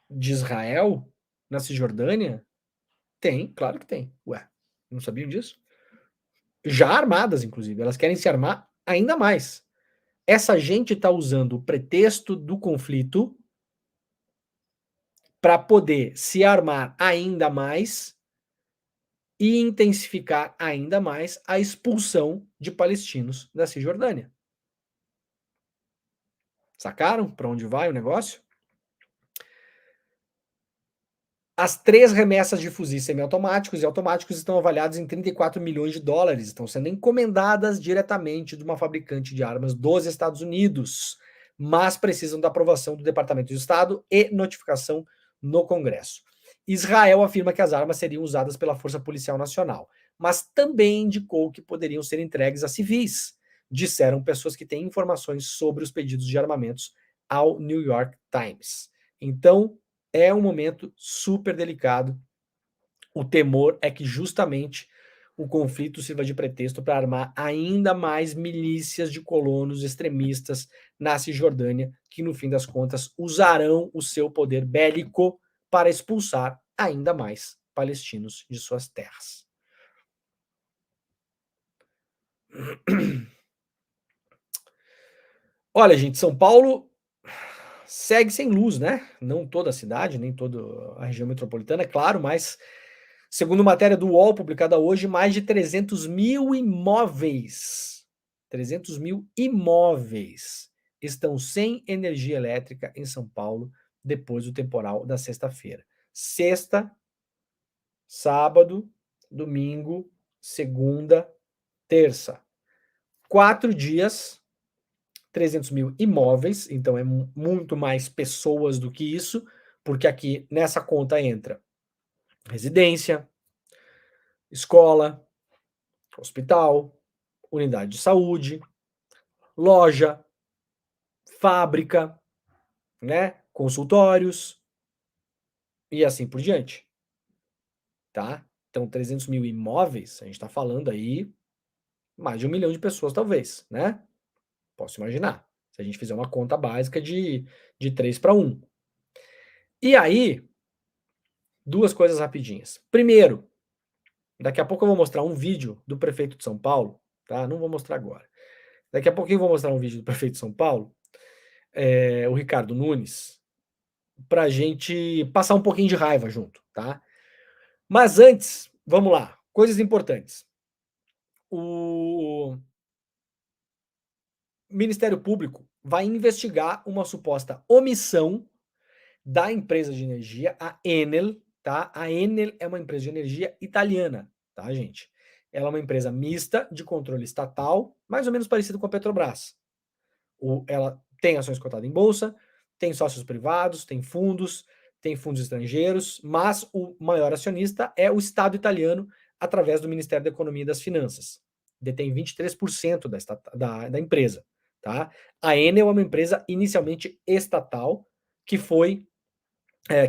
de Israel na Cisjordânia? Tem, claro que tem. Ué, não sabiam disso? Já armadas, inclusive. Elas querem se armar ainda mais. Essa gente está usando o pretexto do conflito para poder se armar ainda mais e intensificar ainda mais a expulsão de palestinos da Cisjordânia. Sacaram para onde vai o negócio? As 3 remessas de fuzis semiautomáticos e automáticos estão avaliadas em 34 milhões de dólares. Estão sendo encomendadas diretamente de uma fabricante de armas dos Estados Unidos, mas precisam da aprovação do Departamento de Estado e notificação no Congresso. Israel afirma que as armas seriam usadas pela Força Policial Nacional, mas também indicou que poderiam ser entregues a civis, disseram pessoas que têm informações sobre os pedidos de armamentos ao New York Times. Então, é um momento super delicado. O temor é que justamente o conflito sirva de pretexto para armar ainda mais milícias de colonos extremistas na Cisjordânia, que no fim das contas usarão o seu poder bélico para expulsar ainda mais palestinos de suas terras. Olha, gente, São Paulo segue sem luz, né? Não toda a cidade, nem toda a região metropolitana, é claro, mas segundo matéria do UOL, publicada hoje, mais de 300 mil imóveis estão sem energia elétrica em São Paulo depois do temporal da sexta-feira. Sexta, sábado, domingo, segunda, terça. 4 dias, 300 mil imóveis, então é muito mais pessoas do que isso, porque aqui nessa conta entra residência, escola, hospital, unidade de saúde, loja, fábrica, né, consultórios e assim por diante, tá? Então 300 mil imóveis, a gente está falando aí mais de 1 milhão de pessoas talvez, né? Posso imaginar, se a gente fizer uma conta básica de 3 para 1. E aí, duas coisas rapidinhas. Primeiro, daqui a pouco eu vou mostrar um vídeo do prefeito de São Paulo, tá? Não vou mostrar agora. Daqui a pouquinho eu vou mostrar um vídeo do prefeito de São Paulo, o Ricardo Nunes, pra gente passar um pouquinho de raiva junto, tá? Mas antes, vamos lá, coisas importantes. O Ministério Público vai investigar uma suposta omissão da empresa de energia, a Enel, tá? A Enel é uma empresa de energia italiana, tá, gente? Ela é uma empresa mista de controle estatal, mais ou menos parecido com a Petrobras. Ela tem ações cotadas em bolsa, tem sócios privados, tem fundos estrangeiros, mas o maior acionista é o Estado italiano, através do Ministério da Economia e das Finanças. Detém 23% da empresa. Tá? A Enel é uma empresa inicialmente estatal, que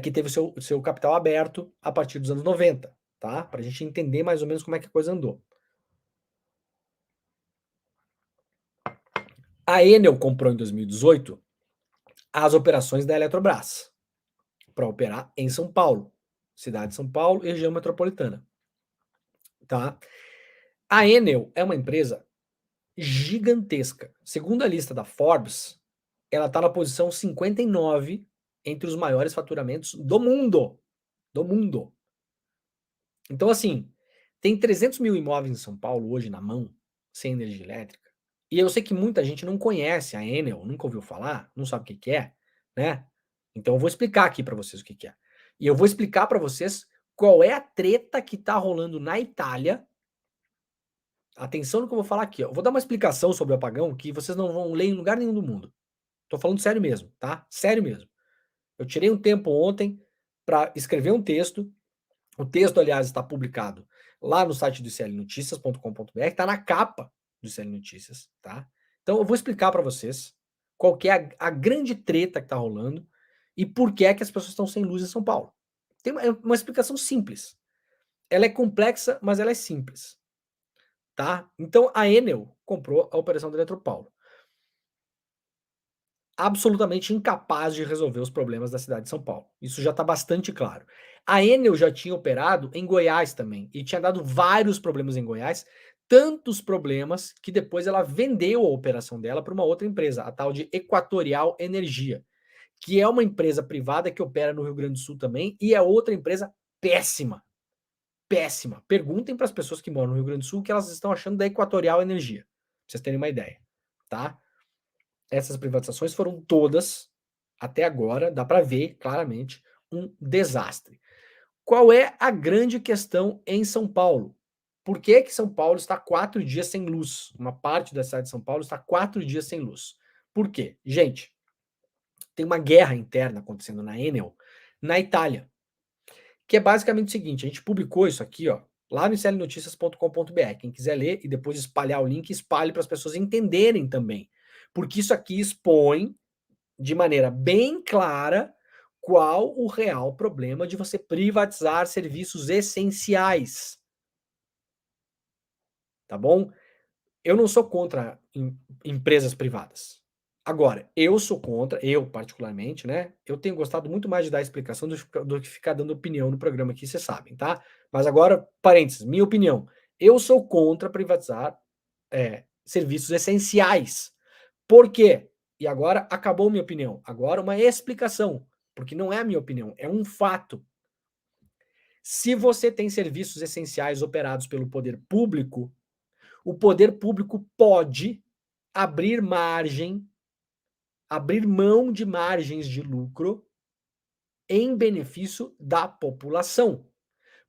que teve o seu capital aberto a partir dos anos 90, tá? Para a gente entender mais ou menos como é que a coisa andou. A Enel comprou em 2018 as operações da Eletrobras, para operar em São Paulo, cidade de São Paulo e região metropolitana. Tá? A Enel é uma empresa gigantesca. Segundo a lista da Forbes, ela está na posição 59 entre os maiores faturamentos do mundo. Do mundo. Então, assim, tem 300 mil imóveis em São Paulo hoje na mão, sem energia elétrica. E eu sei que muita gente não conhece a Enel, nunca ouviu falar, não sabe o que que é, né? Então eu vou explicar aqui para vocês o que que é. E eu vou explicar para vocês qual é a treta que tá rolando na Itália. Atenção no que eu vou falar aqui, ó. Eu vou dar uma explicação sobre o apagão que vocês não vão ler em lugar nenhum do mundo. Tô falando sério mesmo, tá? Sério mesmo. Eu tirei um tempo ontem para escrever um texto. O texto, aliás, está publicado lá no site do iclnoticias.com.br, está na capa do ICL Notícias, tá? Então eu vou explicar para vocês qual que é a grande treta que está rolando e por que é que as pessoas estão sem luz em São Paulo. Tem uma explicação simples. Ela é complexa, mas ela é simples, tá? Então a Enel comprou a operação da Eletropaulo, absolutamente incapaz de resolver os problemas da cidade de São Paulo. Isso já está bastante claro. A Enel já tinha operado em Goiás também e tinha dado vários problemas em Goiás, tantos problemas que depois ela vendeu a operação dela para uma outra empresa, a tal de Equatorial Energia, que é uma empresa privada que opera no Rio Grande do Sul também e é outra empresa péssima. Péssima. Perguntem para as pessoas que moram no Rio Grande do Sul o que elas estão achando da Equatorial Energia, pra vocês terem uma ideia, tá? Essas privatizações foram todas, até agora, dá para ver claramente, um desastre. Qual é a grande questão em São Paulo? Por que que São Paulo está 4 dias sem luz? Uma parte da cidade de São Paulo está 4 dias sem luz. Por quê? Gente, tem uma guerra interna acontecendo na Enel, na Itália, que é basicamente o seguinte, a gente publicou isso aqui, ó, lá no iclnoticias.com.br. Quem quiser ler e depois espalhar o link, espalhe para as pessoas entenderem também. Porque isso aqui expõe de maneira bem clara qual o real problema de você privatizar serviços essenciais. Tá bom? Eu não sou contra empresas privadas. Agora, eu sou contra, eu particularmente, né? Eu tenho gostado muito mais de dar explicação do que ficar dando opinião no programa aqui, vocês sabem, tá? Mas agora, parênteses, minha opinião. Eu sou contra privatizar serviços essenciais. Por quê? E agora acabou minha opinião. Agora uma explicação, porque não é a minha opinião, é um fato. Se você tem serviços essenciais operados pelo poder público, o poder público pode abrir margem, abrir mão de margens de lucro em benefício da população.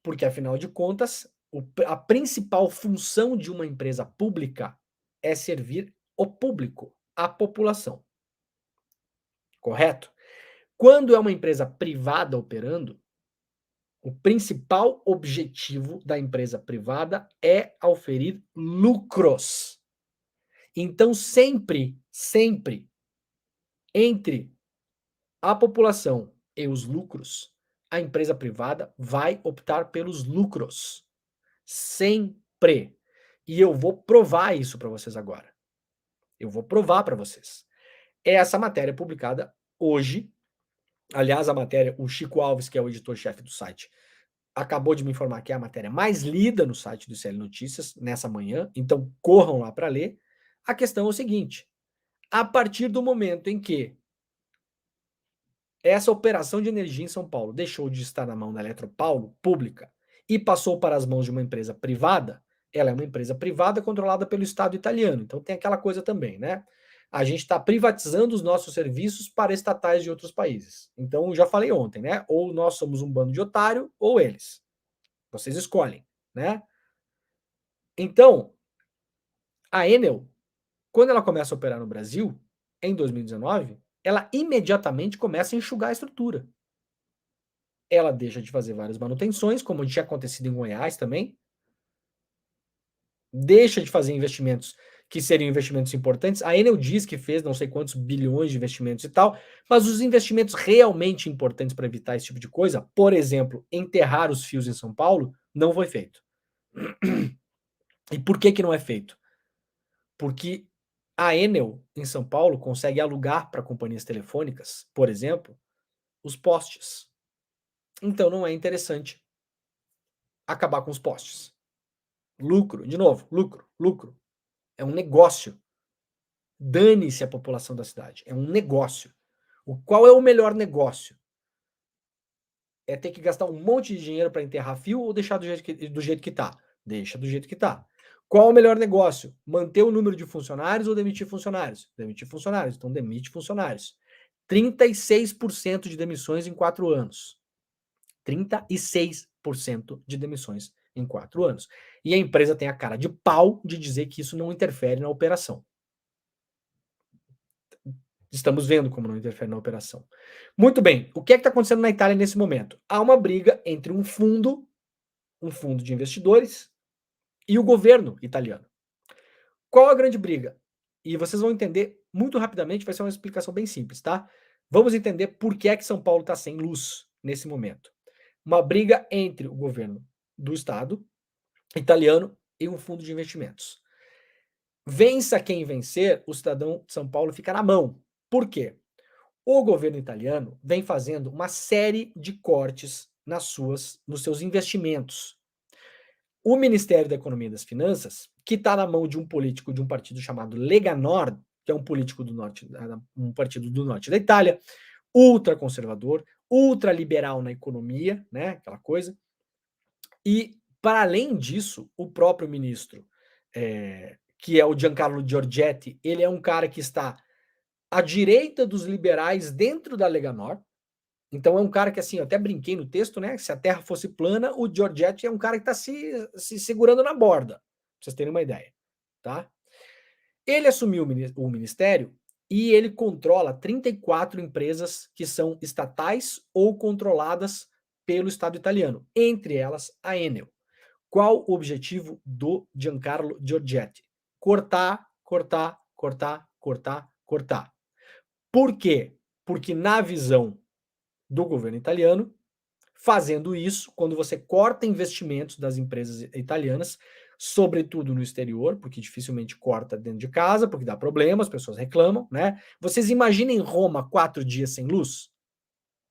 Porque, afinal de contas, a principal função de uma empresa pública é servir o público, a população. Correto? Quando é uma empresa privada operando, o principal objetivo da empresa privada é auferir lucros. Então, sempre, entre a população e os lucros, a empresa privada vai optar pelos lucros. Sempre. E eu vou provar isso para vocês agora. Eu vou provar para vocês. Essa matéria é publicada hoje. Aliás, a matéria, o Chico Alves, que é o editor-chefe do site, acabou de me informar que é a matéria mais lida no site do ICL Notícias nessa manhã, então corram lá para ler. A questão é o seguinte: a partir do momento em que essa operação de energia em São Paulo deixou de estar na mão da Eletropaulo, pública, e passou para as mãos de uma empresa privada, ela é uma empresa privada controlada pelo Estado italiano, então tem aquela coisa também, né? A gente está privatizando os nossos serviços para estatais de outros países. Então, já falei ontem, né? Ou nós somos um bando de otário, ou eles. Vocês escolhem, né? Então, a Enel, quando ela começa a operar no Brasil, em 2019, ela imediatamente começa a enxugar a estrutura. Ela deixa de fazer várias manutenções, como tinha acontecido em Goiás também, deixa de fazer investimentos que seriam investimentos importantes. A Enel diz que fez não sei quantos bilhões de investimentos e tal, mas os investimentos realmente importantes para evitar esse tipo de coisa, por exemplo, enterrar os fios em São Paulo, não foi feito. E por que não é feito? Porque a Enel, em São Paulo, consegue alugar para companhias telefônicas, por exemplo, os postes. Então não é interessante acabar com os postes. Lucro, de novo, lucro, lucro. É um negócio. Dane-se a população da cidade. É um negócio. Qual é o melhor negócio? É ter que gastar um monte de dinheiro para enterrar fio ou deixar do jeito que tá? Deixa do jeito que tá. Qual o melhor negócio? Manter o número de funcionários ou demitir funcionários? Demitir funcionários, então demite funcionários. 36% de demissões em 4 anos. 36% de demissões em 4 anos. E a empresa tem a cara de pau de dizer que isso não interfere na operação. Estamos vendo como não interfere na operação. Muito bem, o que é que está acontecendo na Itália nesse momento? Há uma briga entre um fundo de investidores, e o governo italiano. Qual a grande briga? E vocês vão entender muito rapidamente, vai ser uma explicação bem simples, tá? Vamos entender por que é que São Paulo está sem luz nesse momento. Uma briga entre o governo do estado italiano e um fundo de investimentos. Vença quem vencer, o cidadão de São Paulo fica na mão. Por quê? O governo italiano vem fazendo uma série de cortes nos seus investimentos. O Ministério da Economia e das Finanças, que está na mão de um político de um partido chamado Lega Nord, que é um político do norte, um partido do norte da Itália, ultraconservador, ultraliberal na economia, né, aquela coisa. E, para além disso, o próprio ministro, que é o Giancarlo Giorgetti, ele é um cara que está à direita dos liberais dentro da Lega Nord. Então é um cara que, assim, eu até brinquei no texto, né? Se a Terra fosse plana, o Giorgetti é um cara que está se segurando na borda, pra vocês terem uma ideia, tá? Ele assumiu o ministério e ele controla 34 empresas que são estatais ou controladas pelo Estado italiano, entre elas a Enel. Qual o objetivo do Giancarlo Giorgetti? Cortar, cortar, cortar, cortar, cortar. Por quê? Porque na visão do governo italiano, fazendo isso, quando você corta investimentos das empresas italianas, sobretudo no exterior, porque dificilmente corta dentro de casa, porque dá problema, as pessoas reclamam, né? Vocês imaginem Roma 4 dias sem luz?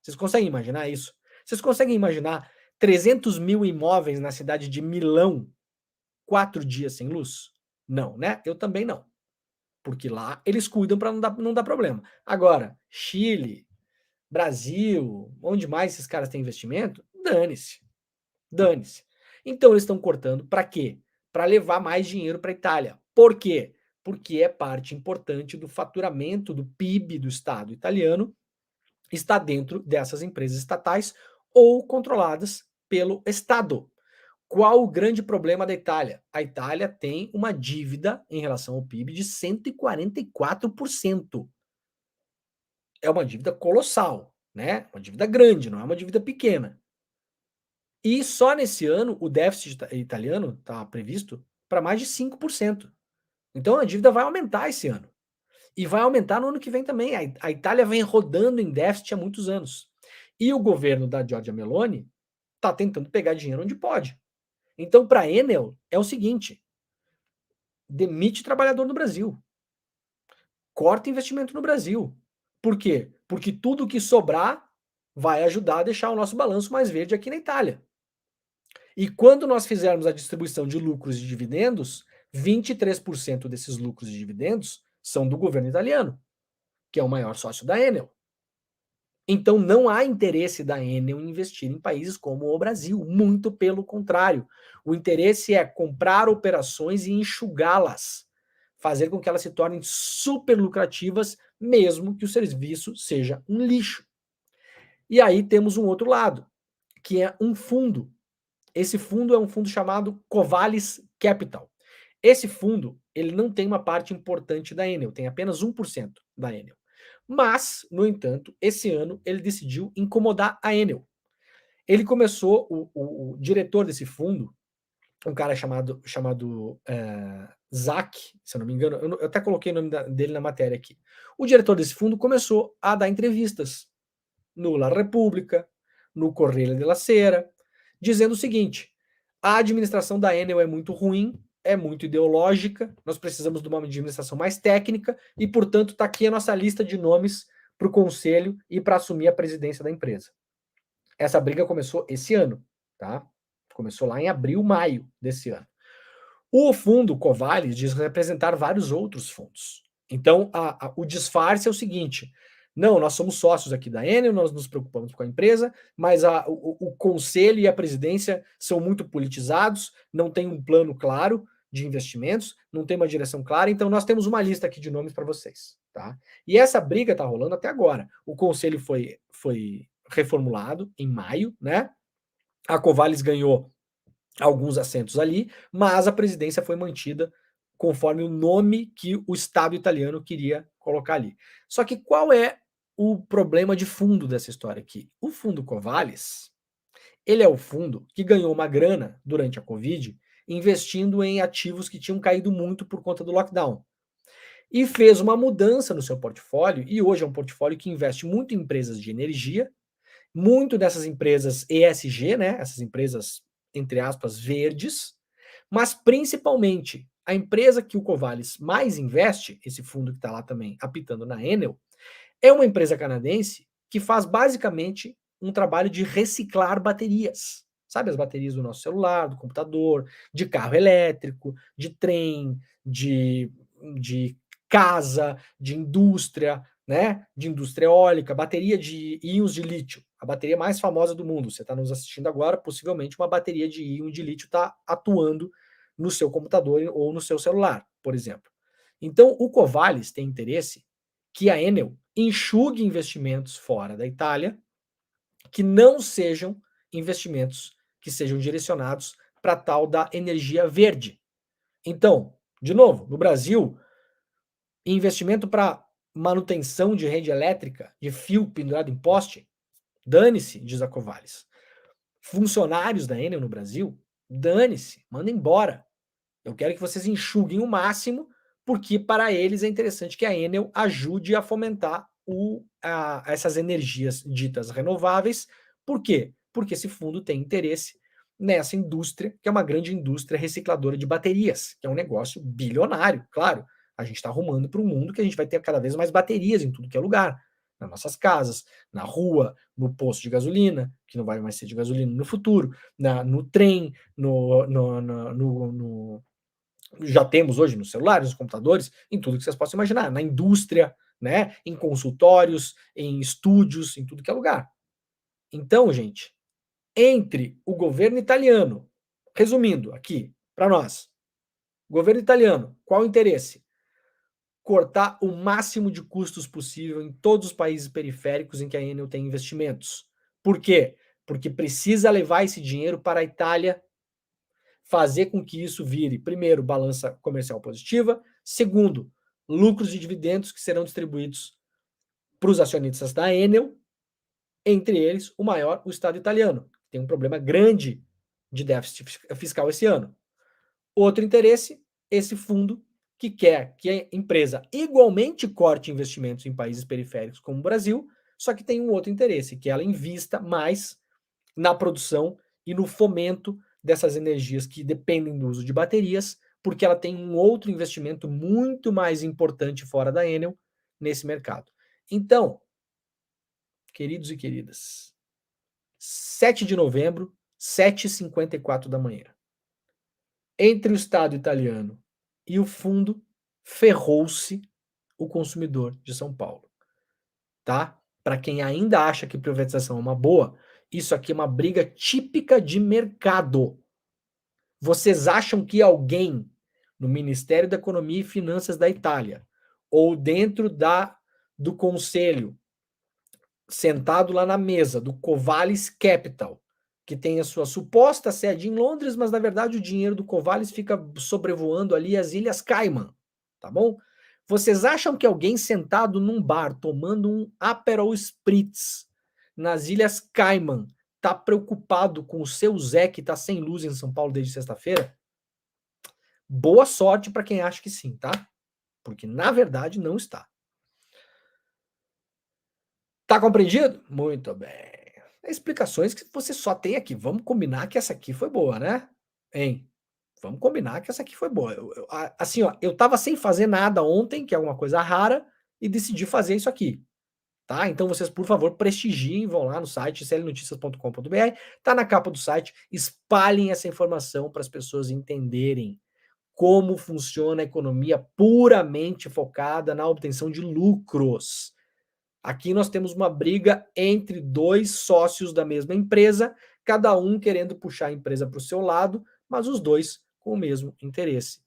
Vocês conseguem imaginar isso? Vocês conseguem imaginar 300 mil imóveis na cidade de Milão 4 dias sem luz? Não, né? Eu também não. Porque lá eles cuidam para não dar problema. Agora, Chile, Brasil, onde mais esses caras têm investimento, dane-se. Dane-se. Então eles estão cortando para quê? Para levar mais dinheiro para a Itália. Por quê? Porque é parte importante do faturamento do PIB do Estado italiano, está dentro dessas empresas estatais ou controladas pelo Estado. Qual o grande problema da Itália? A Itália tem uma dívida em relação ao PIB de 144%. É uma dívida colossal, né? Uma dívida grande, não é uma dívida pequena. E só nesse ano o déficit italiano está previsto para mais de 5%. Então a dívida vai aumentar esse ano. E vai aumentar no ano que vem também. A Itália vem rodando em déficit há muitos anos. E o governo da Giorgia Meloni está tentando pegar dinheiro onde pode. Então, para a Enel, é o seguinte: demite trabalhador no Brasil. Corta investimento no Brasil. Por quê? Porque tudo que sobrar vai ajudar a deixar o nosso balanço mais verde aqui na Itália. E quando nós fizermos a distribuição de lucros e dividendos, 23% desses lucros e dividendos são do governo italiano, que é o maior sócio da Enel. Então não há interesse da Enel em investir em países como o Brasil, muito pelo contrário. O interesse é comprar operações e enxugá-las, fazer com que elas se tornem super lucrativas, mesmo que o serviço seja um lixo. E aí temos um outro lado, que é um fundo. Esse fundo é um fundo chamado Covalis Capital. Esse fundo, ele não tem uma parte importante da Enel, tem apenas 1% da Enel. Mas, no entanto, esse ano ele decidiu incomodar a Enel. Ele começou, o diretor desse fundo, um cara chamado Zach, se eu não me engano, eu até coloquei o nome dele na matéria aqui. O diretor desse fundo começou a dar entrevistas no La República, no Correio de la Sera, dizendo o seguinte: a administração da Enel é muito ruim, é muito ideológica, nós precisamos de uma administração mais técnica e, portanto, está aqui a nossa lista de nomes para o conselho e para assumir a presidência da empresa. Essa briga começou esse ano, tá? Começou lá em abril, maio desse ano. O fundo Covalis diz representar vários outros fundos. Então, o disfarce é o seguinte: não, nós somos sócios aqui da Enel, nós nos preocupamos com a empresa, mas o conselho e a presidência são muito politizados, não tem um plano claro de investimentos, não tem uma direção clara, então nós temos uma lista aqui de nomes para vocês, tá? E essa briga está rolando até agora. O conselho foi reformulado em maio, né? A Covalis ganhou alguns assentos ali, mas a presidência foi mantida conforme o nome que o Estado italiano queria colocar ali. Só que qual é o problema de fundo dessa história aqui? O fundo Covalis, ele é o fundo que ganhou uma grana durante a Covid investindo em ativos que tinham caído muito por conta do lockdown. E fez uma mudança no seu portfólio, e hoje é um portfólio que investe muito em empresas de energia, muito dessas empresas ESG, né? Essas empresas, entre aspas, verdes, mas principalmente a empresa que o Covalis mais investe, esse fundo que está lá também apitando na Enel, é uma empresa canadense que faz basicamente um trabalho de reciclar baterias. Sabe as baterias do nosso celular, do computador, de carro elétrico, de trem, de casa, de indústria, né? De indústria eólica, bateria de íons de lítio, a bateria mais famosa do mundo. Você está nos assistindo agora, possivelmente uma bateria de íon de lítio está atuando no seu computador ou no seu celular, por exemplo. Então, o Covalis tem interesse que a Enel enxugue investimentos fora da Itália que não sejam investimentos que sejam direcionados para tal da energia verde. Então, de novo, no Brasil, investimento para manutenção de rede elétrica, de fio pendurado em poste, dane-se, diz a Covalis. Funcionários da Enel no Brasil, dane-se, manda embora. Eu quero que vocês enxuguem o máximo, porque para eles é interessante que a Enel ajude a fomentar essas energias ditas renováveis. Por quê? Porque esse fundo tem interesse nessa indústria, que é uma grande indústria recicladora de baterias, que é um negócio bilionário, claro. A gente está arrumando para um mundo que a gente vai ter cada vez mais baterias em tudo que é lugar. Nas nossas casas, na rua, no posto de gasolina, que não vai mais ser de gasolina no futuro, no trem, já temos hoje nos celulares, nos computadores, em tudo que vocês possam imaginar, na indústria, né, em consultórios, em estúdios, em tudo que é lugar. Então, gente, entre o governo italiano, resumindo aqui para nós, governo italiano, qual o interesse? Cortar o máximo de custos possível em todos os países periféricos em que a Enel tem investimentos. Por quê? Porque precisa levar esse dinheiro para a Itália, fazer com que isso vire, primeiro, balança comercial positiva, segundo, lucros e dividendos que serão distribuídos para os acionistas da Enel, entre eles o maior, o Estado italiano, que tem um problema grande de déficit fiscal esse ano. Outro interesse, esse fundo que quer que a empresa igualmente corte investimentos em países periféricos como o Brasil, só que tem um outro interesse, que ela invista mais na produção e no fomento dessas energias que dependem do uso de baterias, porque ela tem um outro investimento muito mais importante fora da Enel nesse mercado. Então, queridos e queridas, 7 de novembro, 7h54 da manhã. Entre o Estado italiano e o fundo, ferrou-se o consumidor de São Paulo, tá? Para quem ainda acha que privatização é uma boa, isso aqui é uma briga típica de mercado. Vocês acham que alguém no Ministério da Economia e Finanças da Itália, ou dentro do conselho, sentado lá na mesa do Covalis Capital, que tem a sua suposta sede em Londres, mas na verdade o dinheiro do Covalis fica sobrevoando ali as Ilhas Cayman, tá bom? Vocês acham que alguém sentado num bar tomando um Aperol Spritz nas Ilhas Cayman tá preocupado com o seu Zé que tá sem luz em São Paulo desde sexta-feira? Boa sorte para quem acha que sim, tá? Porque na verdade não está. Tá compreendido? Muito bem. Explicações que você só tem aqui. Vamos combinar que essa aqui foi boa, né? Hein? Vamos combinar que essa aqui foi boa. Assim, ó, eu tava sem fazer nada ontem, que é uma coisa rara, e decidi fazer isso aqui. Tá? Então vocês, por favor, prestigiem, vão lá no site clnoticias.com.br, tá na capa do site, espalhem essa informação para as pessoas entenderem como funciona a economia puramente focada na obtenção de lucros. Aqui nós temos uma briga entre dois sócios da mesma empresa, cada um querendo puxar a empresa para o seu lado, mas os dois com o mesmo interesse.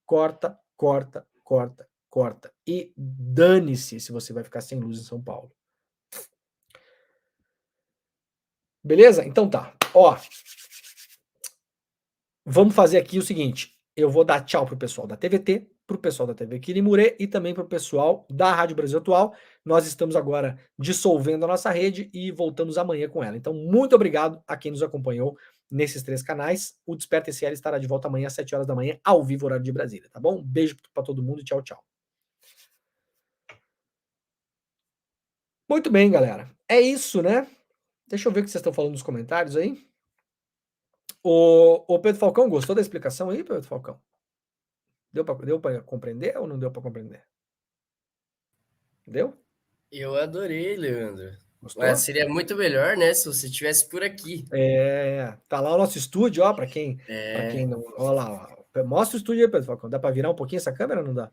Corta, corta, corta, corta. E dane-se se você vai ficar sem luz em São Paulo. Beleza? Então tá. Ó, vamos fazer aqui o seguinte. Eu vou dar tchau pro pessoal da TVT, pro pessoal da TV Quirimurê e também pro pessoal da Rádio Brasil Atual. Nós estamos agora dissolvendo a nossa rede e voltamos amanhã com ela. Então, muito obrigado a quem nos acompanhou nesses 3 canais. O Desperta SL estará de volta amanhã às 7 horas da manhã, ao vivo, horário de Brasília, tá bom? Um beijo para todo mundo e tchau, tchau. Muito bem, galera. É isso, né? Deixa eu ver o que vocês estão falando nos comentários aí. O Pedro Falcão, gostou da explicação aí, Pedro Falcão? Deu para compreender ou não deu para compreender? Deu? Eu adorei, Leandro. Gostou? Mas seria muito melhor, né, se você estivesse por aqui. Tá lá o nosso estúdio, ó, para quem não... Olha lá, ó. Mostra o estúdio aí, Pedro Falcão. Dá para virar um pouquinho essa câmera ou não dá?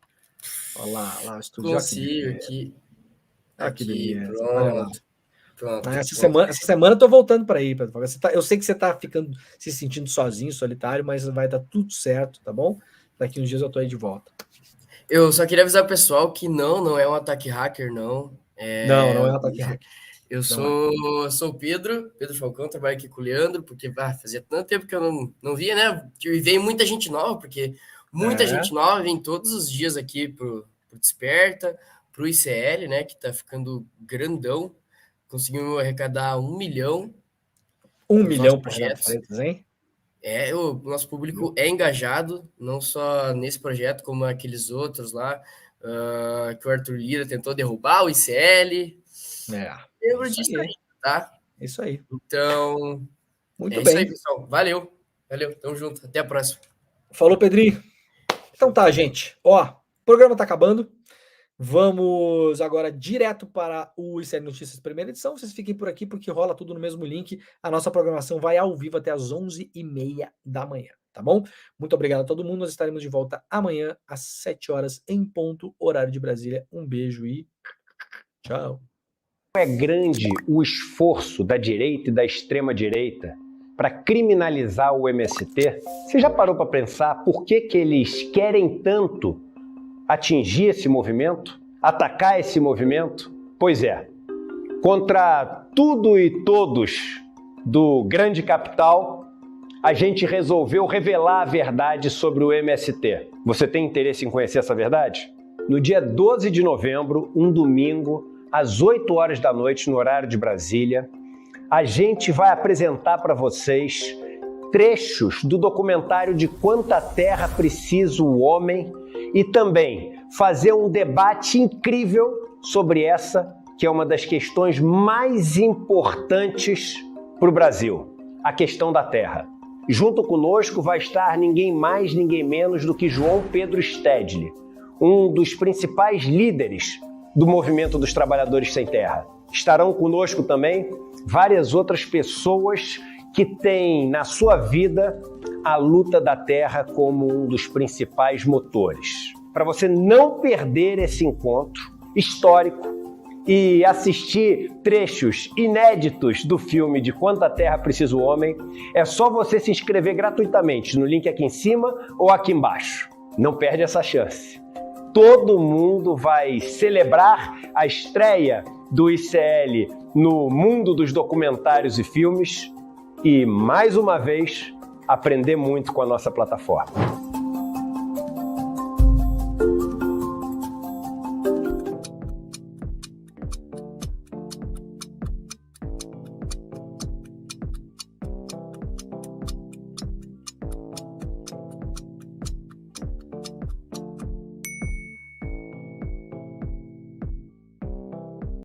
Olha lá o estúdio. Consigo aqui. Que beleza. Pronto. Olha lá. Pronto. Essa semana eu tô voltando para aí, Pedro Falcão. Eu sei que você tá ficando se sentindo sozinho, solitário, mas vai dar tudo certo, tá bom? Daqui uns dias eu tô aí de volta. Eu só queria avisar o pessoal que não é um ataque hacker, não. Não é um ataque hacker. Eu sou o Pedro Falcão, trabalho aqui com o Leandro, porque fazia tanto tempo que eu não via, né? E veio muita gente nova, porque muita gente nova vem todos os dias aqui pro Desperta, pro ICL, né? Que tá ficando grandão. Conseguimos arrecadar 1 milhão. 1 milhão projetos pretos, hein? O nosso público é engajado, não só nesse projeto, como aqueles outros lá, que o Arthur Lira tentou derrubar o ICL. Lembro disso aí, tá? Isso aí. Então, muito bem. Isso aí, pessoal. Valeu, tamo junto. Até a próxima. Falou, Pedrinho. Então tá, gente. Ó, o programa tá acabando. Vamos agora direto para o ICL Notícias primeira edição. Vocês fiquem por aqui porque rola tudo no mesmo link. A nossa programação vai ao vivo até às 11h30 da manhã, tá bom? Muito obrigado a todo mundo. Nós estaremos de volta amanhã às 7 horas em ponto, horário de Brasília. Um beijo e tchau. É grande o esforço da direita e da extrema-direita para criminalizar o MST? Você já parou para pensar por que eles querem tanto atingir esse movimento, atacar esse movimento? Pois é, contra tudo e todos do grande capital, a gente resolveu revelar a verdade sobre o MST. Você tem interesse em conhecer essa verdade? No dia 12 de novembro, um domingo, às 8 horas da noite, no horário de Brasília, a gente vai apresentar para vocês trechos do documentário De Quanta Terra Precisa o Homem e também fazer um debate incrível sobre essa, que é uma das questões mais importantes para o Brasil, a questão da terra. Junto conosco vai estar ninguém mais, ninguém menos do que João Pedro Stedley, um dos principais líderes do movimento dos trabalhadores sem terra. Estarão conosco também várias outras pessoas que têm na sua vida a luta da terra como um dos principais motores. Para você não perder esse encontro histórico e assistir trechos inéditos do filme De Quanta Terra Precisa o Homem, é só você se inscrever gratuitamente no link aqui em cima ou aqui embaixo. Não perde essa chance. Todo mundo vai celebrar a estreia do ICL no mundo dos documentários e filmes e, mais uma vez, aprender muito com a nossa plataforma.